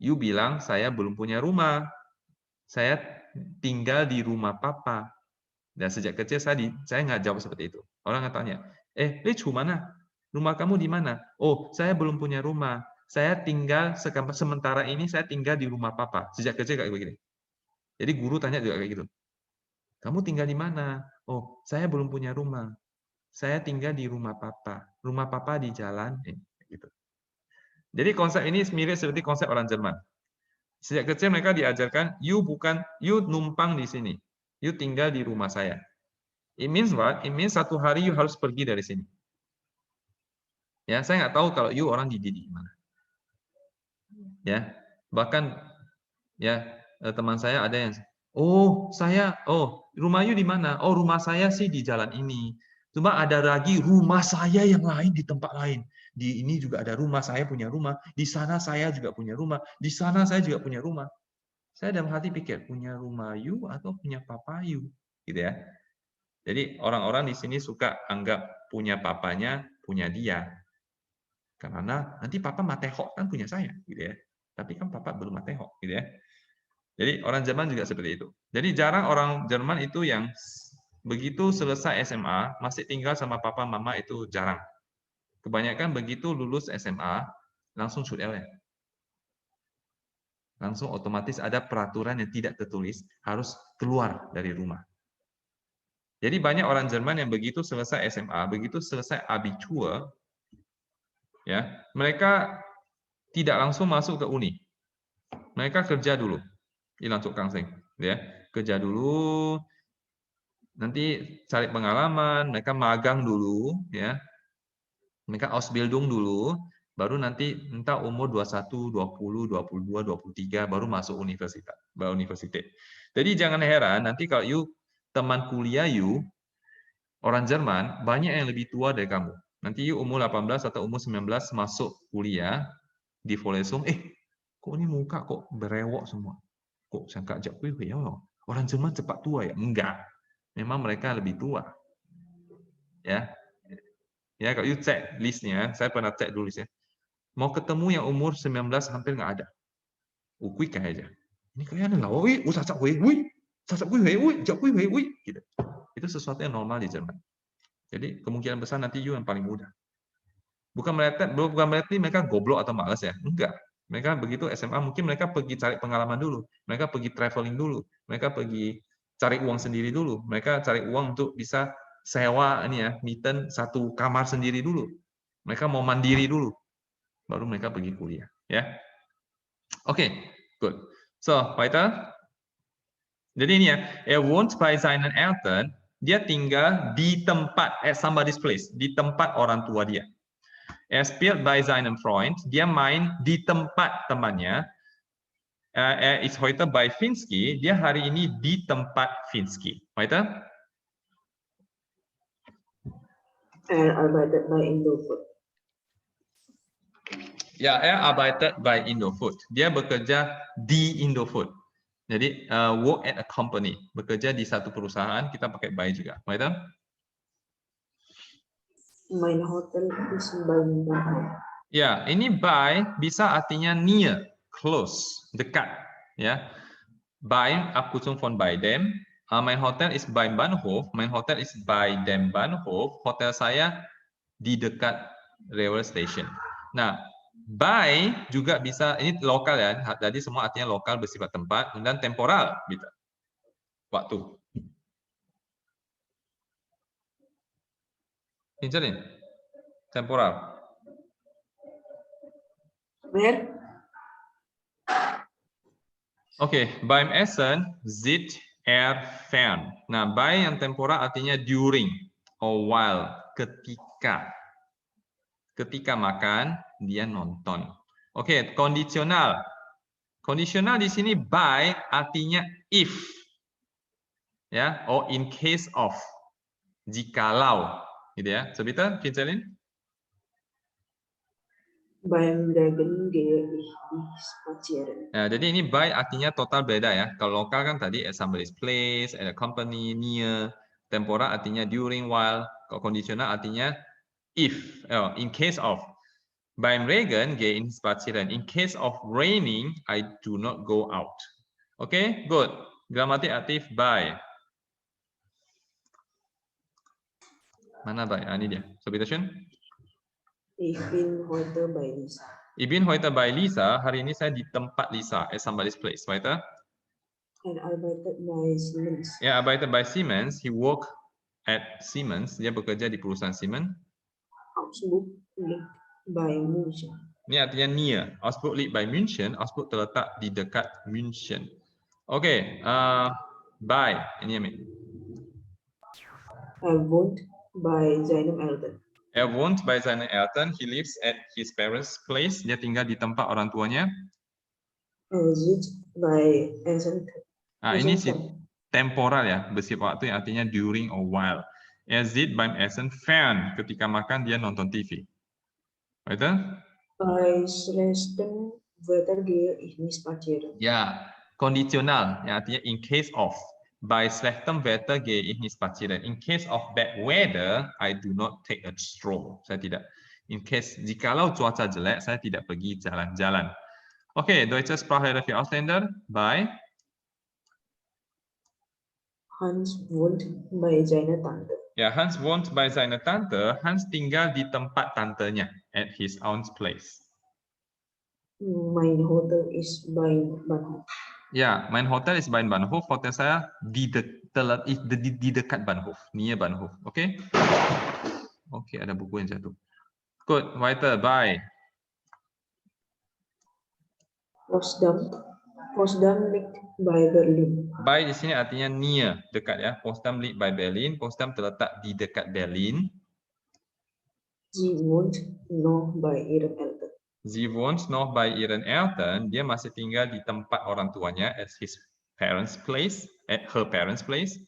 You bilang, saya belum punya rumah. Saya tinggal di rumah papa. Dan sejak kecil saya nggak jawab seperti itu. Orang nggak tanya, Lichu mana? Rumah kamu di mana? Oh, saya belum punya rumah. Saya tinggal, sementara ini saya tinggal di rumah papa. Sejak kecil kayak begini. Jadi guru tanya juga kayak gitu. Kamu tinggal di mana? Oh, saya belum punya rumah. Saya tinggal di rumah papa. Rumah papa di jalan. Gitu. Jadi konsep ini mirip seperti konsep orang Jerman. Sejak kecil mereka diajarkan, you numpang di sini. You tinggal di rumah saya. It means what? It means satu hari you harus pergi dari sini. Ya, saya nggak tahu kalau you orang dididik gimana. Ya, bahkan ya teman saya ada yang, rumah you di mana? Oh, rumah saya sih di jalan ini. Cuma ada lagi rumah saya yang lain di tempat lain. Di ini juga ada rumah, saya punya rumah. Di sana saya juga punya rumah. Di sana saya juga punya rumah. Saya dalam hati pikir, punya rumah you atau punya papa you? Gitu ya. Jadi orang-orang di sini suka anggap punya papanya, punya dia. Karena nanti papa matehok kan punya saya. Gitu ya. Tapi kan papa belum matehok. Gitu ya. Jadi orang Jerman juga seperti itu. Jadi jarang orang Jerman itu yang begitu selesai SMA, masih tinggal sama papa mama itu jarang. Kebanyakan begitu lulus SMA, langsung shoot LM. Langsung otomatis ada peraturan yang tidak tertulis, harus keluar dari rumah. Jadi banyak orang Jerman yang begitu selesai SMA, begitu selesai Abitur, ya, mereka tidak langsung masuk ke uni. Mereka kerja dulu. Ini langsung kangsing, ya. Kerja dulu, nanti cari pengalaman, mereka magang dulu, ya. Mereka Ausbildung dulu, baru nanti entah umur 21, 20, 22, 23 baru masuk universitas. Jadi jangan heran nanti kalau you teman kuliah you orang Jerman banyak yang lebih tua dari kamu. Nanti you umur 18 atau umur 19 masuk kuliah di Vorlesung, kok ini muka kok berewok semua. Kok sangka jak ya orang Jerman cepat tua ya? Enggak. Memang mereka lebih tua. Ya. Ya, kalau you cek listnya, saya pernah cek dulu listnya. Mau ketemu yang umur 19 hampir nggak ada. Quick aja. Ini kalian lah, gitu. Itu sesuatu yang normal di Jerman. Jadi kemungkinan besar nanti you yang paling muda. Bukan berarti mereka goblok atau malas ya, enggak. Mereka begitu SMA mungkin mereka pergi cari pengalaman dulu, mereka pergi traveling dulu, mereka pergi cari uang sendiri dulu, mereka cari uang untuk bisa sewa ini ya, miten satu kamar sendiri dulu. Mereka mau mandiri dulu. Baru mereka pergi kuliah, ya. Oke, good. So, weiter. Jadi ini ya, wohnt bei seinen Eltern, dia tinggal di tempat at somebody's place, di tempat orang tua dia. Er spielt bei seinem Freund. Dia main di tempat temannya. Er ist heute bei Finsky. Dia hari ini di tempat Finsky. Weiter. Er arbeitet bei Indofood. Ya, er arbeitet bei Indofood. Dia bekerja di Indofood. Jadi work at a company, bekerja di satu perusahaan, kita pakai by juga. Weiter. Mein Hotel is bei Bahnhof. Ya, ini by bisa artinya near, close, dekat. Ya, by Abkürzung von bei dem. Mein Hotel is bei Bahnhof. Mein Hotel is bei dem Bahnhof. Hotel saya di dekat railway station. Nah, by juga bisa, ini lokal ya, jadi semua artinya lokal bersifat tempat, dan temporal, gitu. Waktu. Ini temporal. Where? Oke, beim Essen sitzt er fern. Nah, by yang temporal artinya during or while, ketika. Ketika makan, dia nonton. Oke, kondisional. Kondisional di sini by artinya if. Ya, or in case of. Jikalau, gitu ya. So bitte, Kinselin? Beim Regen gehe ich spazieren. Nah, jadi ini by artinya total beda ya. Kalau lokal kan tadi at somebody's place, at a company, near. Temporal artinya during, while. Kalau kondisional artinya if, in case of. Beim Regen gehe ich spazieren. In case of raining, I do not go out. Okay, good. Gramatik aktif by. Mana by? Ini dia. So bitte schön. Ich bin heute bei Lisa. Ich bin heute bei Lisa. Hari ini saya di tempat Lisa, at somebody's place. Weiter. Er arbeitet bei Siemens. Er arbeitet bei Siemens. He work at Siemens. Dia bekerja di perusahaan Siemens. Augsburg liegt bei München. Ini artinya near. Augsburg liegt bei München. Augsburg terletak di dekat München. Oke, by. Ini Amin. Er wohnt bei seinen Eltern. Er wohnt bei seinen Eltern. He lives at his parents' place. Dia tinggal di tempat orang tuanya. Er sitzt bei Essen. Nah, ini si temporal ya, bersifat waktu yang artinya during or while. Er sitzt beim Essen fern. Ketika makan dia nonton TV. Weiter? Bei schlechtem Wetter gehe ich nicht spazieren. Ya, kondisional, yang artinya in case of. Bei schlechtem Wetter gehe ich nicht spazieren. In case of bad weather, I do not take a stroll. Saya tidak. In case, jikalau cuaca jelek, saya tidak pergi jalan-jalan. Oke, Deutsche Sprachlehre für Ausländer. By. Hans wohnt bei seiner Tante. Ya, Hans wohnt bei seiner Tante. Hans tinggal di tempat tantenya, at his aunt's place. Mein Hotel ist bei Bahnhof. Ya, mein Hotel ist bei Bahnhof. Hotel saya di dekat Bahnhof, near Bahnhof. Oke? Oke, ada buku yang jatuh. Good, weiter. By. Potsdam liegt bei Berlin. By di sini artinya near, dekat ya. Potsdam liegt bei Berlin. Potsdam terletak di dekat Berlin. Sie wohnt noch bei ihren Eltern. Sie wohnt noch bei ihren Eltern. Dia masih tinggal di tempat orang tuanya at his parents' place, at her parents' place.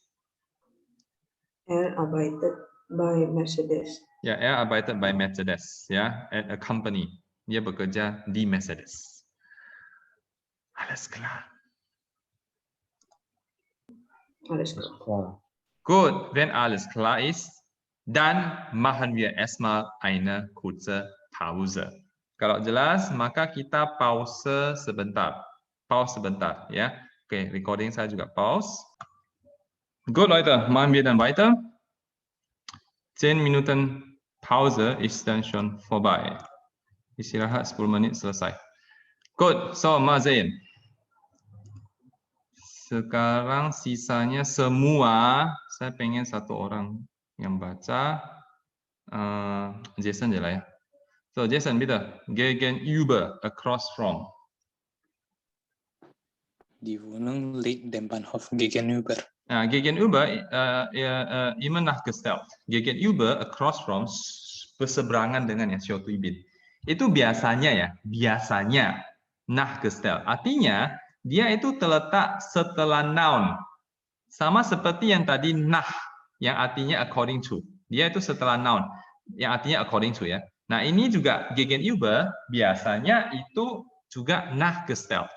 Er arbeitet bei Mercedes. Ya, er arbeitet bei Mercedes, ya, at a company. Dia bekerja di Mercedes. Alles klar. Alles klar. Gut, wenn alles klar ist, dann machen wir erstmal eine kurze Pause. Kalau jelas, maka kita pause sebentar. Pause sebentar, ya. Oke, recording saya juga pause. Gut, Leute, machen wir dann weiter. 10 Minuten Pause ist dann schon vorbei. Istirahat 10 menit selesai. Gut, so mal sehen. Sekarang sisanya semua, saya pengen satu orang yang baca. Jason je lah ya. So Jason, bitte. Gegenüber, across from. Die Wohnung liegt dem Bahnhof gegenüber. Gegenüber immer nachgestellt. Gegenüber, across from, berseberangan dengan yang Xiaotuibin. Itu biasanya nachgestellt. Artinya dia itu terletak setelah noun. Sama seperti yang tadi nach yang artinya according to. Dia itu setelah noun yang artinya according to ya. Nah, ini juga Gegenüber biasanya itu juga nachgestellt.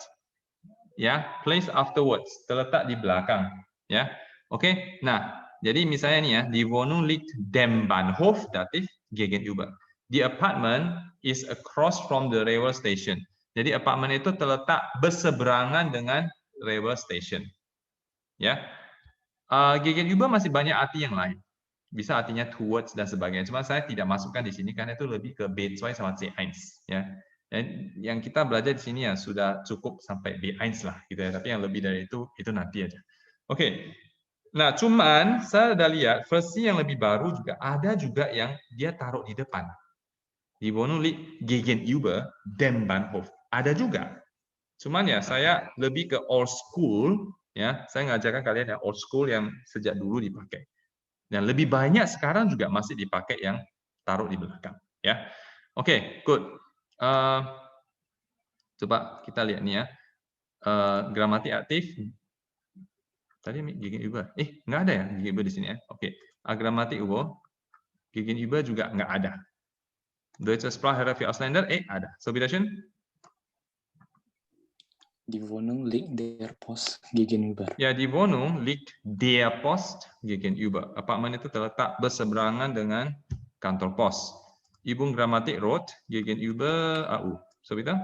Ya, place afterwards, terletak di belakang ya. Oke. Nah, jadi misalnya nih ya, die Wohnung liegt dem Bahnhof, datif Gegenüber. The apartment is across from the railway station. Jadi apartemen itu terletak berseberangan dengan railway station. Ya. Gegenüber masih banyak arti yang lain. Bisa artinya towards dan sebagainya. Cuma saya tidak masukkan di sini karena itu lebih ke B2 sama C1 ya. Dan yang kita belajar di sini ya sudah cukup sampai B1 lah gitu ya. Tapi yang lebih dari itu nanti aja. Oke. Nah, cuman saya udah lihat versi yang lebih baru juga ada juga yang dia taruh di depan. Die Wohnung liegt gegenüber dem Bahnhof. Ada juga. Cuman ya saya lebih ke old school ya. Saya ngajarkan kalian yang old school yang sejak dulu dipakai. Dan lebih banyak sekarang juga masih dipakai yang taruh di belakang ya. Oke, good. Coba kita lihat nih ya. Gramatik aktif. Tadi gegenüber. Nggak ada ya gegenüber di sini ya. Oke. Gramatik Ubo. Gegenüber juga nggak ada. Deutsche Sprache für Ausländer, ada. So, bitte schön. Die Wohnung liegt der Post gegenüber. Ya, die Wohnung liegt der Post gegenüber. Apartemen itu terletak berseberangan dengan kantor pos. Übung Grammatik Rot gegenüber AU. So, bitte.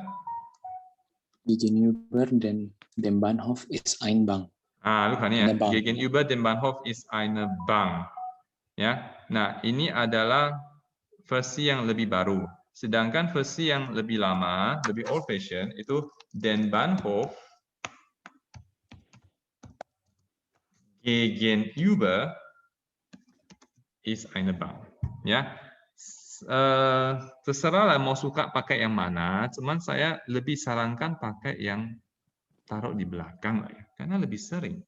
Gegenüber dem Bahnhof ist ein Bank. Lupa nih ya. Gegenüber dem Bahnhof ist eine Bank. Ya. Nah, ini adalah versi yang lebih baru. Sedangkan versi yang lebih lama, lebih old fashion itu den Bahnhof gegenüber ist eine Bank. Ya. Terserahlah mau suka pakai yang mana, cuman saya lebih sarankan pakai yang taruh di belakang lah ya, karena lebih sering.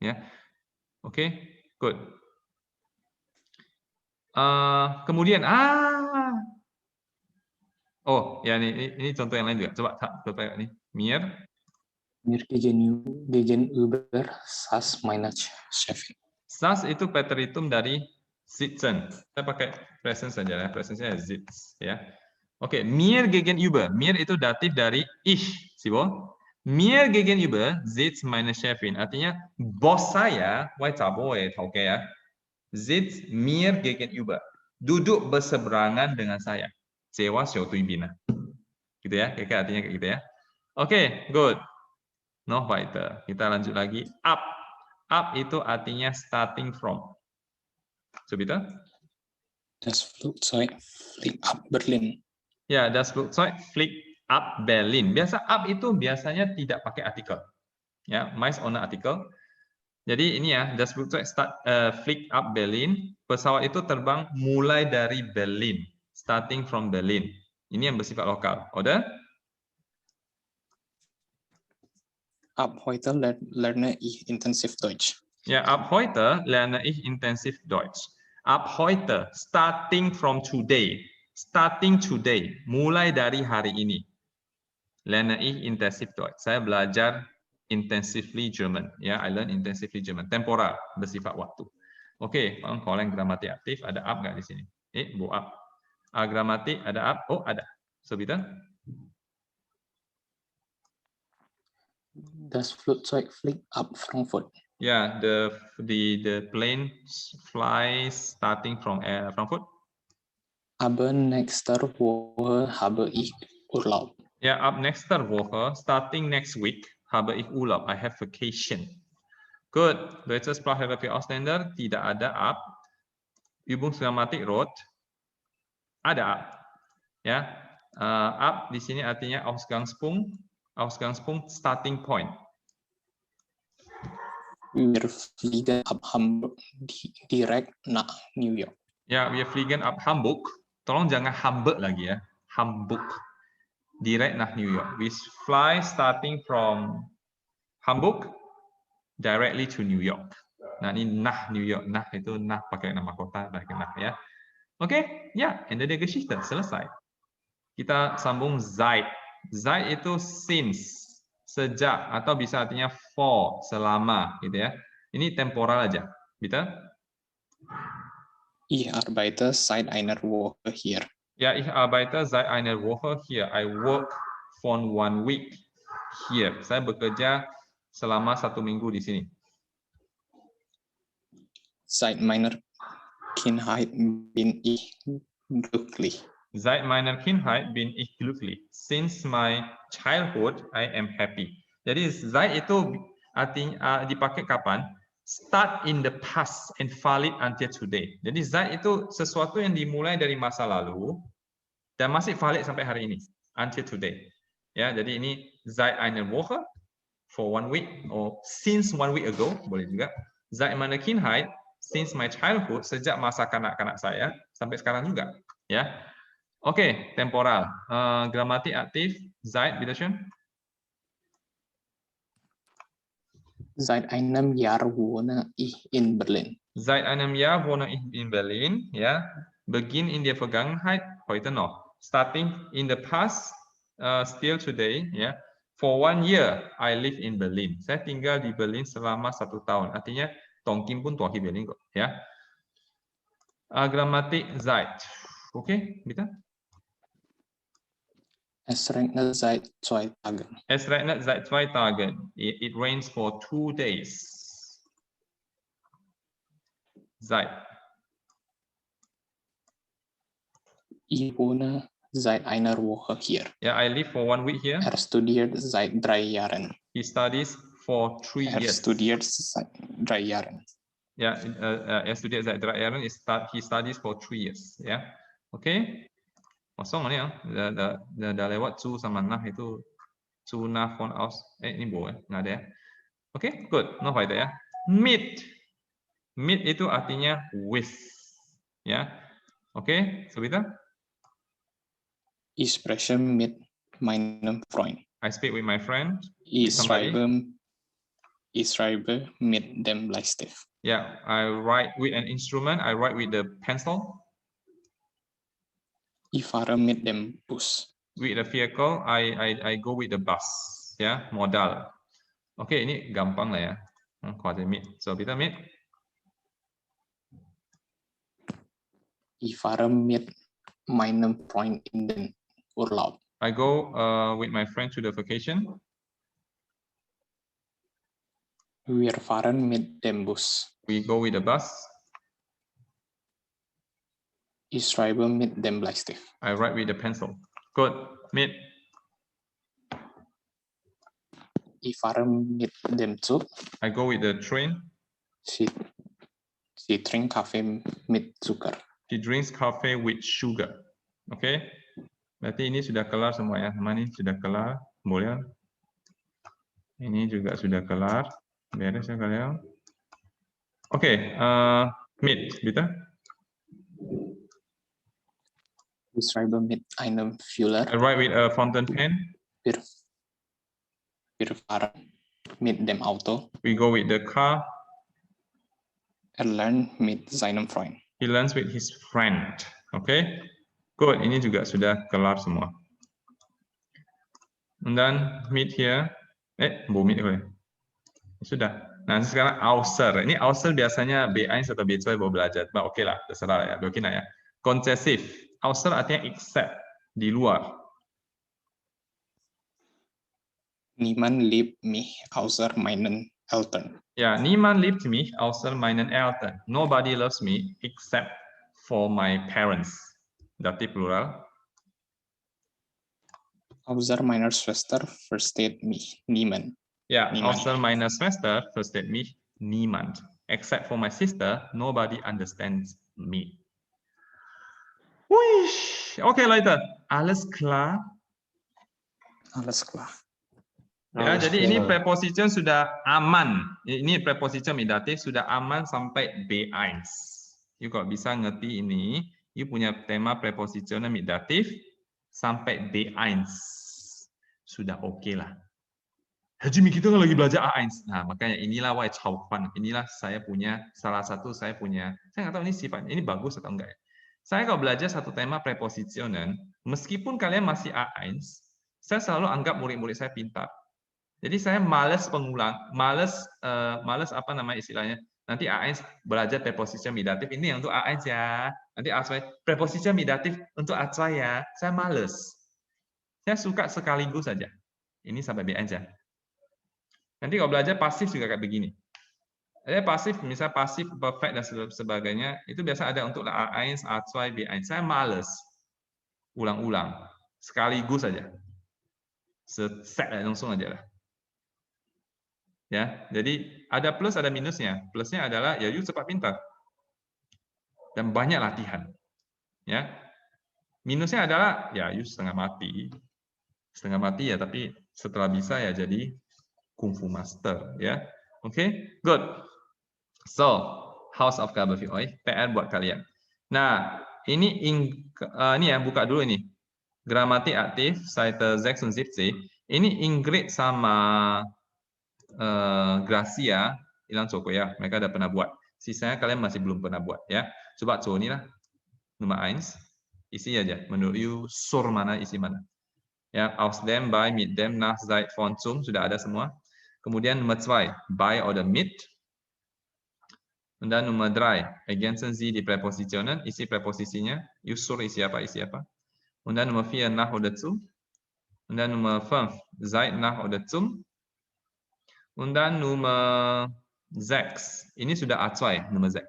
Ya. Oke, good. Kemudian ya ini contoh yang lain juga. Coba ini mir Gegenüber saß meine Chefin. Saß itu preteritum dari sitzen. Saya pakai present saja ya. Presentnya sitz ya. Oke, mir gegenüber. Mir itu datif dari ich, Sibo. Mir gegenüber sitzt meine Chefin. Artinya bos saya, ya. Sitzt mir gegenüber. Duduk berseberangan dengan saya. Sewa Xiaotuibin. Gitu ya, kayak artinya kayak gitu ya. Oke, good. Noch weiter. Kita lanjut lagi. Up. Up itu artinya starting from. So, bitte. Das Flugzeug fliegt ab Berlin. Ya, das Flugzeug fliegt ab Berlin. Biasa up itu biasanya tidak pakai artikel. Ya, meist ohne artikel. Jadi ini ya, das Flugzeug fliegt ab Berlin. Pesawat itu terbang mulai dari Berlin, starting from Berlin. Ini yang bersifat lokal. Oder? Ab heute lerne ich intensiv Deutsch. Ja, ab heute lerne ich intensiv Deutsch. Ab heute, starting from today. Starting today, mulai dari hari ini. Lerne ich intensiv Deutsch. Saya belajar intensively German. Ya, I learn intensively German. Temporal, bersifat waktu. Oke, kalau yang gramatik aktif, ada up nggak di sini? Bu up. Gramatik ada up? Oh, ada. So, bitte. Das Flugzeug fliegt ab Frankfurt. Yeah, the plane flies starting from Frankfurt. Aber nächste Woche habe ich Urlaub. Yeah, ab nächste Woche, starting next week, habe ich Urlaub. I have vacation. Good. Deutsche Sprache für Ausländer tidak ada ab. Übungsgrammatik Rot ada ab. Ya, ab di sini artinya Ausgangspunkt. Ausgangspunkt, starting point. Wir fliegen ab Hamburg direkt nach New York. Ya, wir fliegen ab Hamburg. Tolong jangan Hamburg lagi ya. Hamburg. Direct nach New York. We fly starting from Hamburg directly to New York. Nah, ini nah New York. Nah itu nah pakai nama kota, pakai nah ya. Oke, ya, Ende der Geschichte, selesai. Kita sambung seit. Seit itu since, sejak, atau bisa artinya for, selama, gitu ya. Ini temporal aja, bitte? Ich arbeite seit einer Woche hier. Ja, ich arbeite seit einer Woche hier. I work for 1 week here. Saya bekerja selama 1 minggu di sini. Seit meiner Kindheit bin ich glücklich. Seit meiner Kindheit bin ich glücklich. Since my childhood, I am happy. Jadi seit itu artinya dipakai kapan? Start in the past and valid until today. Jadi seit itu sesuatu yang dimulai dari masa lalu dan masih valid sampai hari ini, until today. Ya, jadi ini seit einer Woche for 1 week or since 1 week ago boleh juga. Seit meiner Kindheit, since my childhood, sejak masa kanak-kanak saya sampai sekarang juga. Ya. Oke, temporal. Gramatik aktif, seit, bitteschön. Seit einem Jahr wohne ich in Berlin. Seit einem Jahr wohne ich in Berlin. Ja, Beginn in der Vergangenheit, heute noch. Starting in the past, still today. Ja, For 1 year, I live in Berlin. Saya tinggal di Berlin selama 1 tahun. Artinya, Tongkim pun tua di Berlin kok. Ya. Gramatik seit. Oke, bitte. Es regnet seit 2 Tagen. Es regnet seit 2 Tagen. It rains for 2 days. Seit. Ich wohne seit einer Woche hier. Ja, I live for 1 week here. Studiert seit 3 Jahren. He studies for 3 years. Studiert seit 3 Jahren. Ya, studiert seit 3 Jahren. He studies for 3 years. Ya, oke. Kosong nih ya. Udah lewat cu sama nah itu cu nah von aus. Ini boleh, nggak ada ya. Oke, good. No weiter ya. Mit. Mit itu artinya with. Ya, oke. So bitte. Ich spreche mit meinem Freund. I speak with my friend. Ich somebody. schreibe mit dem Bleistift. Yeah, I write with an instrument. I write with the pencil. Ich fahre mit dem Bus. With the vehicle, I go with the bus. Ya, modal. Oke, ini gampang lah ya. Kuat mit. So kita mit. Ich fahre mit meinem Freund in den Urlaub. I go with my friend to the vacation. Wir fahren mit dem Bus. We go with the bus. Ich schreibe mit dem Bleistift. I write with the pencil. Good. Mit. Ich fahre mit dem Zug. I go with the train. Sie trinkt Kaffee mit Zucker. She drinks coffee with sugar. Oke. Berarti ini sudah kelar semua ya. Teman ini sudah kelar. Boleh. Ini juga sudah kelar. Beres ya kalian. Oke. Mit, bitte. Ich schreibe mit einem Füller. I write with a fountain pen. Wir fahren mit dem Auto. We go with the car. Lernt mit seinem Freund. He learns with his friend. Oke. Good. Ini juga sudah kelar semua. And then meet here. Meet boleh. Sudah. Nah, sekarang außer. Ini außer biasanya B1 atau B2 baru belajar. Oke lah, terserah ya. Oke ya. Konsesif. Außer artinya except, di luar. Niemand liebt mich außer meinen Eltern. Ja, niemand liebt mich außer meinen Eltern. Nobody loves me except for my parents. Dativ plural. Außer meiner Schwester versteht mich niemand. Ja, Niemand. außer meiner Schwester versteht mich niemand. Except for my sister, nobody understands me. Wih, oke Leute, alles klar. Alles klar. Ya, Alles jadi ini klar. preposition sudah aman. Ini preposition datif sudah aman sampai B1. You kok bisa ngerti ini, you punya tema preposition datif sampai B1. Sudah oke lah. Haji kita kan lagi belajar A1. Nah, makanya inilah why Chao Fan. Inilah saya punya salah satu saya nggak tahu ini sifat ini bagus atau enggak ya. Saya kalau belajar satu tema prepositionen, meskipun kalian masih A1, saya selalu anggap murid-murid saya pintar. Jadi saya malas pengulang, malas apa nama istilahnya? Nanti A1 belajar preposition midatif, ini yang untuk A1 ya. Nanti A2 preposition midatif untuk A2 ya. Saya malas. Saya suka sekaligus saja. Ini sampai B aja. Nanti kalau belajar pasif juga kayak begini. Pasif, misal pasif, perfect, dan sebagainya, itu biasa ada untuk A1, A2, B1. Saya males ulang-ulang. Sekaligus saja. Set langsung aja lah. Ya, jadi ada plus, ada minusnya. Plusnya adalah, ya you cepat pintar. Dan banyak latihan. Ya. Minusnya adalah, ya you setengah mati. Setengah mati ya, tapi setelah bisa ya jadi kungfu master. Ya, oke, good. So, House of Gaberfioi, PR buat kalian. Nah, ini ya buka dulu ini. Gramatik aktif, Seite 76. Ini Ingrid sama Gracia, Ilang Coko ya. Mereka ada pernah buat. Sisanya kalian masih belum pernah buat ya. Coba ini lah. Nomor 1. Isi aja. Menurut you, sur mana, isi mana. Ya, aus dem, by, mit dem, nach, seit, von, zum. Sudah ada semua. Kemudian nomor 2. By oder mit. Dan nomor 3, ergänzen Sie die Präpositionen, isi preposisinya, Yusur isi apa, isi apa. Dan nomor 4, nach oder zu. Dan nomor 5, seit, nach oder zum. Dan nomor 6, ini sudah A2, nomor 6.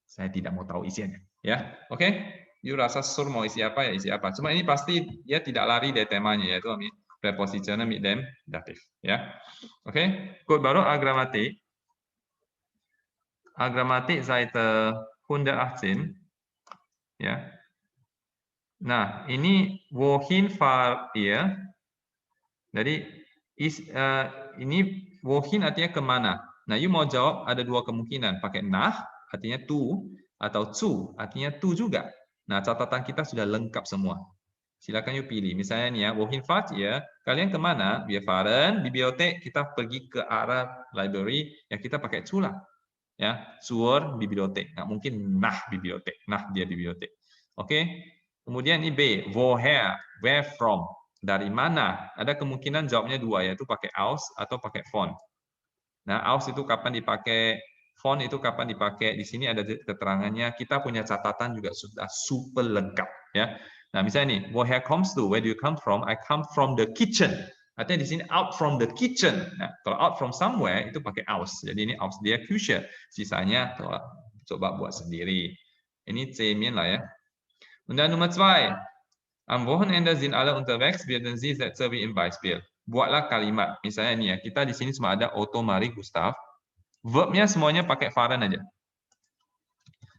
Saya tidak mau tahu isinya, ya. Oke, you rasa sur mau isi apa ya, isi apa. Cuma ini pasti dia tidak lari dari temanya, yaitu prepositionen mit dem Dativ, ya. Oke, good, baru Grammatik. Grammatik Seite 118. Ya. Nah, ini wohin fahrt ihr? Jadi ini wohin artinya kemana? Nah, you mau jawab ada dua kemungkinan, pakai nach artinya tu atau zu artinya tu juga. Nah, catatan kita sudah lengkap semua. Silakan you pilih. Misalnya nih ya, wohin fahrt ihr? Kalian kemana? Wir fahren Bibliothek, kita pergi ke arah library, ya kita pakai zu lah. Ya, zur Bibliothek. Nggak mungkin nah bibliotek, nah dia bibliotek. Oke. Kemudian ini B, woher, where from, dari mana? Ada kemungkinan jawabnya dua, yaitu pakai aus atau pakai von. Nah, aus itu kapan dipakai, von itu kapan dipakai. Di sini ada keterangannya. Kita punya catatan juga sudah super lengkap, ya. Nah, misalnya nih, woher comes to, where do you come from? I come from the kitchen. Artinya di sini out from the kitchen. Nah, kalau out from somewhere itu pakai aus. Jadi ini aus dia future. Sisanya coba buat sendiri. Ini C-min lah ya. Dan nomor 2. Am Wochenende sind alle unterwegs, werden Sie Sätze wie im Beispiel. Buatlah kalimat. Misalnya ini ya, kita di sini cuma ada Otto, Marie, Gustav. Verbnya semuanya pakai fahren aja.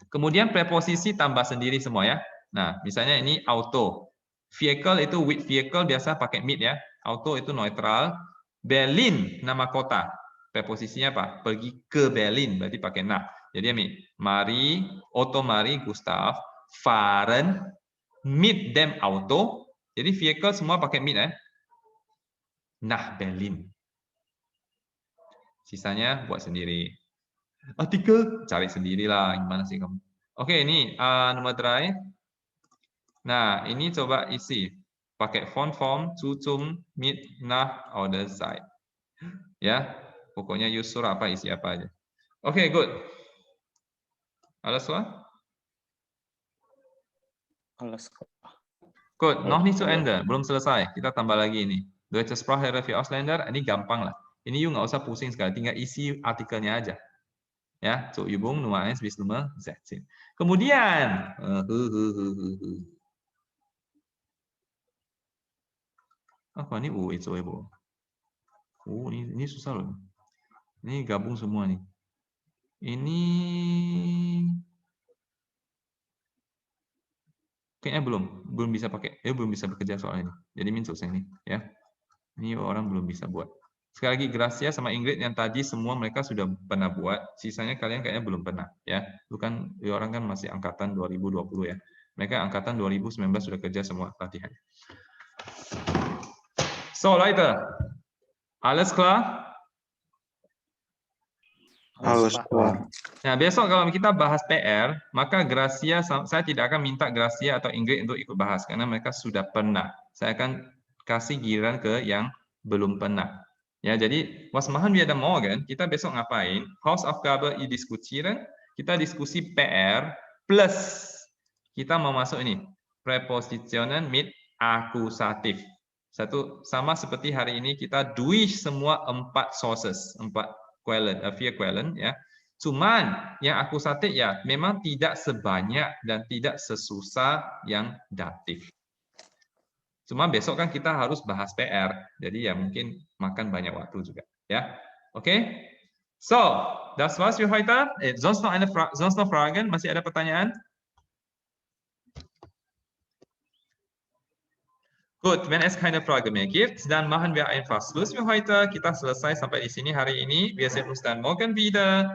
Kemudian preposisi tambah sendiri semua ya. Nah, misalnya ini auto. Vehicle itu with vehicle biasa pakai mit ya. Auto itu neutral. Berlin nama kota. Preposisinya apa? Pergi ke Berlin berarti pakai nach. Jadi ini Mari, Otto, Mari, Gustav, fahren mit dem Auto. Jadi vehicle semua pakai mit ya. Nach Berlin. Sisanya buat sendiri. Artikel cari sendirilah gimana sih kamu. Oke, ini nomor 3. Nah, ini coba isi. Pakai font form, zu, zum, mit, nach, oder seit. Ya, pokoknya Yusur apa, isi apa aja. Oke, good. Alles klar? Alles klar. Good, noch nicht zu Ende. Belum selesai. Kita tambah lagi ini. Deutsche Sprache für Ausländer, ini gampang lah. Ini you nggak usah pusing sekali, tinggal isi artikelnya aja. Ya, zur Übung Nummer 1 bis Nummer 16. Kemudian, apa ini? Itu ibu. Ini susah loh. Ini gabung semua nih. Ini kayaknya belum bisa pakai. Belum bisa bekerja soal ini. Jadi min susah ini, ya. Ini orang belum bisa buat. Sekali lagi Gracia sama Ingrid yang tadi semua mereka sudah pernah buat. Sisanya kalian kayaknya belum pernah, ya. Bukan orang kan masih angkatan 2020 ya. Mereka angkatan 2019 sudah kerja semua latihan. So, Leute, alles klar? Alles klar. Nah, besok kalau kita bahas PR, maka Gracia, saya tidak akan minta Gracia atau Ingrid untuk ikut bahas karena mereka sudah pernah. Saya akan kasih giliran ke yang belum pernah. Ya, jadi was machen wir dann morgen? Kita besok ngapain? Hausaufgabe diskutieren, kita diskusi PR plus kita mau masuk ini Präpositionen mit akusatif. Satu sama seperti hari ini kita durch semua 4 sources, 4 quellen, 4 quellen ya. Cuman yang akusatif ya memang tidak sebanyak dan tidak sesusah yang datif. Cuma besok kan kita harus bahas PR, jadi ya mungkin makan banyak waktu juga ya. Oke? So, das war's für heute. Sonst noch Fragen? Masih ada pertanyaan? Gut, wenn es keine Frage mehr gibt, dann machen wir einfach Schluss für heute. Kita selesai sampai di sini hari ini. Wir sehen uns dann morgen wieder.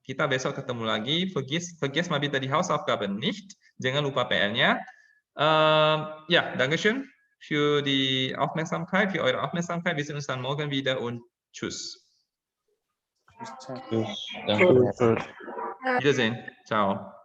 Kita besok ketemu lagi. Vergiss mal bitte die Hausaufgaben nicht. Jangan lupa PR-nya. Ja, Dankeschön für die Aufmerksamkeit, für eure Aufmerksamkeit. Wir sehen uns dann morgen wieder und tschüss. Terus, danke. Wiedersehen. Ciao.